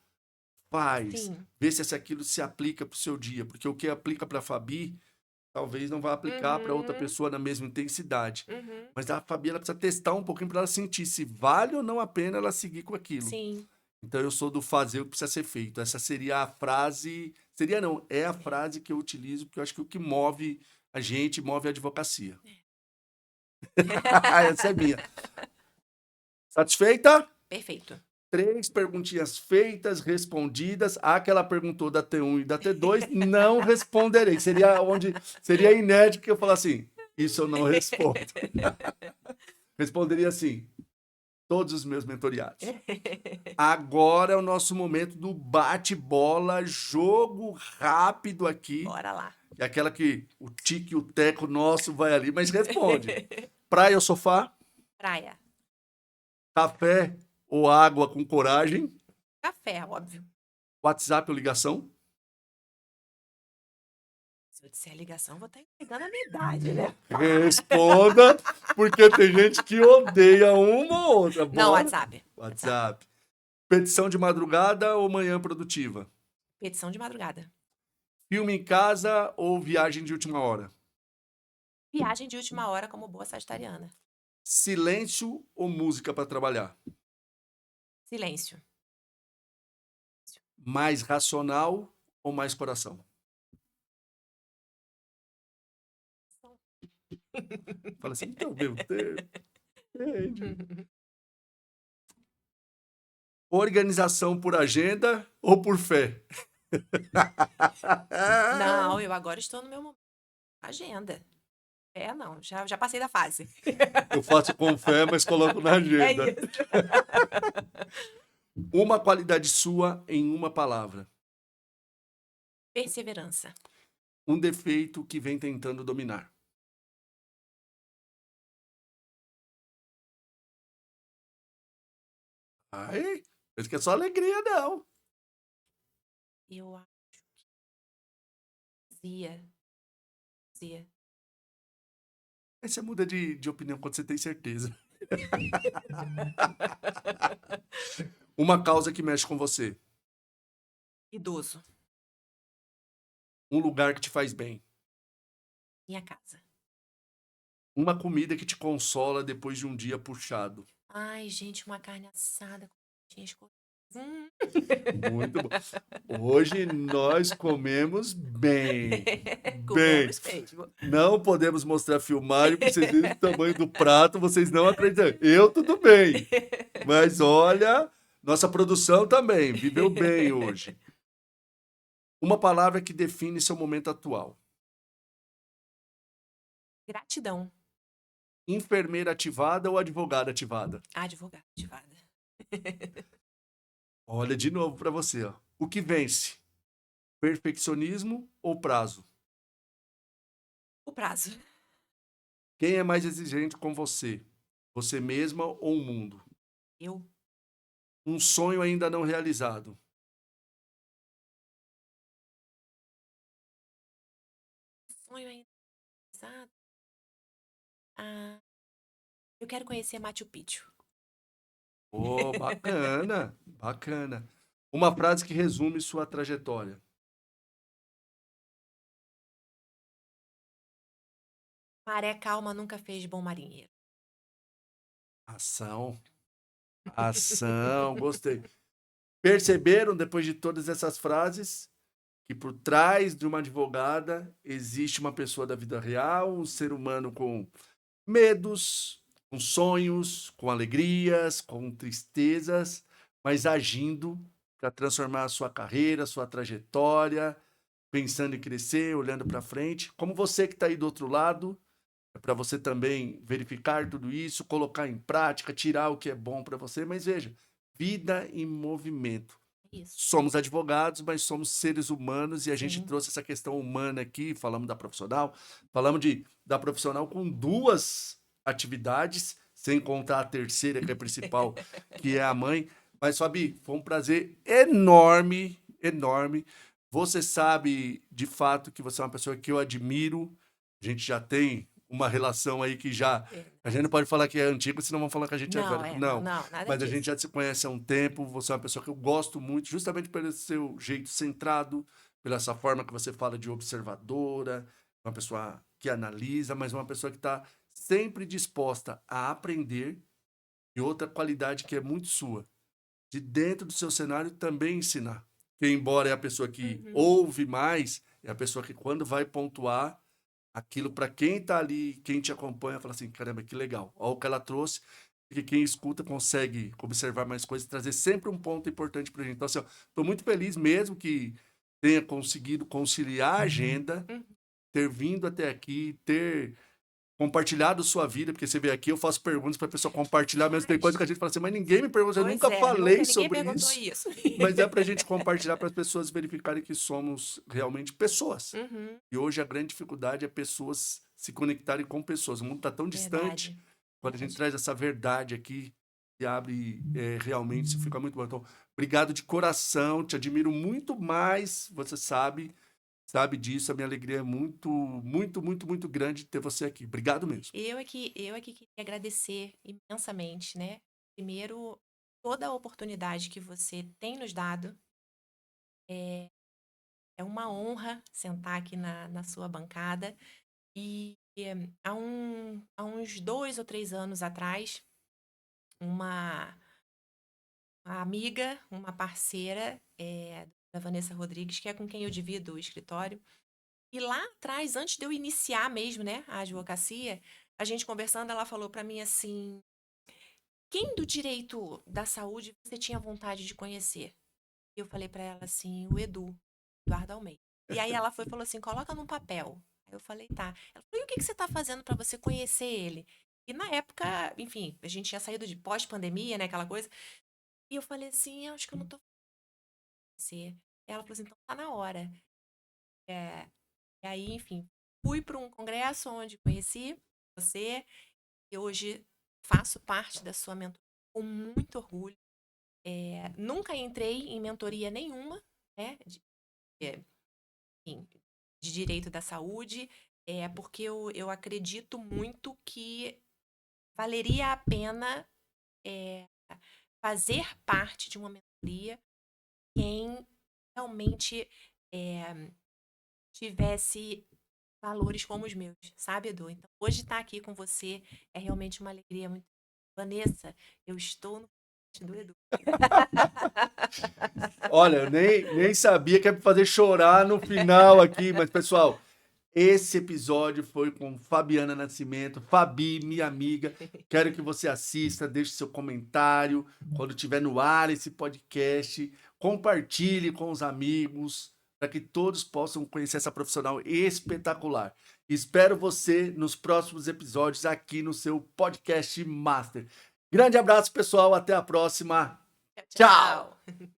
faz, Sim. vê se aquilo se aplica para o seu dia. Porque o que aplica para a Fabi, talvez não vá aplicar para outra Uhum. pessoa na mesma intensidade. Uhum. Mas a Fabi ela precisa testar um pouquinho para ela sentir se vale ou não a pena ela seguir com aquilo. Sim. Então eu sou do fazer o que precisa ser feito. Essa seria a frase. Seria não, é a frase que eu utilizo, porque eu acho que o que move a gente move a advocacia. Essa é minha. Satisfeita? Perfeito. 3 perguntinhas feitas, respondidas. Aquela perguntou da T1 e da T2, não responderei. Seria inédito que eu falar assim, isso eu não respondo. Responderia assim, todos os meus mentoriados. Agora é o nosso momento do bate-bola, jogo rápido aqui. Bora lá. É aquela que o tique e o teco nosso vai ali, mas responde. Praia ou sofá? Praia. Café ou água com coragem? Café, óbvio. WhatsApp ou ligação? Se eu disser a ligação, vou estar entregando a minha idade, né? Responda, porque tem gente que odeia uma ou outra. Não, Bora. WhatsApp. WhatsApp. Petição de madrugada ou manhã produtiva? Petição de madrugada. Filme em casa ou viagem de última hora? Viagem de última hora como boa sagitariana. Silêncio ou música para trabalhar? Silêncio. Mais racional ou mais coração? Fala assim, então, meu Deus. Entende? Organização por agenda ou por fé? Não, eu agora estou no meu momento. Agenda. Não, já passei da fase. Eu faço com fé, mas coloco na É agenda. isso. Uma qualidade sua em uma palavra. Perseverança. Um defeito que vem tentando dominar. Ai, pensa que é só alegria, não. Eu acho que Zia. Aí você muda de opinião quando você tem certeza. Uma causa que mexe com você. Idoso. Um lugar que te faz bem. Minha casa. Uma comida que te consola depois de um dia puxado. Ai, gente, uma carne assada com tinha escutado. Muito bom. Hoje nós comemos bem. Bem. Comemos mesmo. Não podemos mostrar filmagem, porque vocês viram o tamanho do prato, vocês não acreditam. Eu tudo bem. Mas olha, nossa produção também viveu bem hoje. Uma palavra que define seu momento atual. Gratidão. Enfermeira ativada ou advogada ativada? Advogada ativada. Olha de novo para você. Ó. O que vence? Perfeccionismo ou prazo? O prazo. Quem é mais exigente com você? Você mesma ou o mundo? Eu. Um sonho ainda não realizado. Sonho ainda. Exato. Eu quero conhecer Machu Picchu. Oh, bacana, bacana. Uma frase que resume sua trajetória. Maré calma nunca fez bom marinheiro. Ação, ação, gostei. Perceberam, depois de todas essas frases, que por trás de uma advogada existe uma pessoa da vida real, um ser humano com medos, com sonhos, com alegrias, com tristezas, mas agindo para transformar a sua carreira, a sua trajetória, pensando em crescer, olhando para frente. Como você que está aí do outro lado, é para você também verificar tudo isso, colocar em prática, tirar o que é bom para você. Mas veja, vida em movimento. Isso. Somos advogados, mas somos seres humanos e a gente Sim. trouxe essa questão humana aqui, falamos da profissional, falamos da profissional com 2 atividades, sem contar a terceira, que é a principal, que é a mãe. Mas, Fabi, foi um prazer enorme, enorme. Você sabe, de fato, que você é uma pessoa que eu admiro. A gente já tem uma relação aí que já... A gente não pode falar que é antiga, senão vão falar que a gente é velho. Não, nada Mas a disso. gente já se conhece há um tempo, você é uma pessoa que eu gosto muito, justamente pelo seu jeito centrado, pela essa forma que você fala de observadora, uma pessoa que analisa, mas uma pessoa que está sempre disposta a aprender, e outra qualidade que é muito sua, de dentro do seu cenário também ensinar. Que embora é a pessoa que Uhum. ouve mais, é a pessoa que quando vai pontuar aquilo para quem está ali, quem te acompanha, fala assim, caramba, que legal. Olha o que ela trouxe, porque quem escuta consegue observar mais coisas, trazer sempre um ponto importante para a gente. Então, assim, estou muito feliz mesmo que tenha conseguido conciliar a agenda, Uhum. ter vindo até aqui, ter compartilhado sua vida, porque você vê aqui, eu faço perguntas para a pessoa compartilhar, mas tem coisa que a gente fala assim, mas ninguém me perguntou, eu Pois nunca é, falei ninguém sobre perguntou isso. isso. Mas é para a gente compartilhar para as pessoas verificarem que somos realmente pessoas. Uhum, E hoje a grande dificuldade é pessoas se conectarem com pessoas. O mundo está tão distante. verdade. Quando a gente Verdade. traz essa verdade aqui, se abre realmente, isso fica muito bom. Então, obrigado de coração, te admiro muito mais, você sabe disso. A minha alegria é muito, muito, muito, muito grande de ter você aqui. Obrigado mesmo. Eu é que queria agradecer imensamente, né? Primeiro, toda a oportunidade que você tem nos dado. É, é uma honra sentar aqui na sua bancada. E há uns 2 ou 3 anos atrás, uma amiga, uma parceira da Vanessa Rodrigues, que é com quem eu divido o escritório. E lá atrás, antes de eu iniciar mesmo, né, a advocacia, a gente conversando, ela falou para mim assim: quem do direito da saúde você tinha vontade de conhecer? E eu falei para ela assim: o Eduardo Almeida. E aí ela foi e falou assim: coloca num papel. Aí eu falei: tá. Ela falou: e o que que você está fazendo para você conhecer ele? E na época, enfim, a gente tinha saído de pós-pandemia, né, aquela coisa. E eu falei assim: eu acho que eu não tô conhecer. Ela falou assim: então tá na hora. É, e aí, enfim, fui para um congresso onde conheci você e hoje faço parte da sua mentoria com muito orgulho. Nunca entrei em mentoria nenhuma, né, é, enfim, de direito da saúde, porque eu acredito muito que valeria a pena é, fazer parte de uma mentoria quem realmente é, tivesse valores como os meus, sabe, Edu? Então, hoje estar aqui com você é realmente uma alegria muito. Vanessa, eu estou no podcast do Edu. Olha, eu nem sabia que é para fazer chorar no final aqui, mas pessoal, esse episódio foi com Fabiana Nascimento, Fabi, minha amiga. Quero que você assista, deixe seu comentário quando estiver no ar esse podcast, compartilhe com os amigos para que todos possam conhecer essa profissional espetacular. Espero você nos próximos episódios aqui no seu podcast Master. Grande abraço, pessoal, até a próxima. Tchau, Tchau. tchau.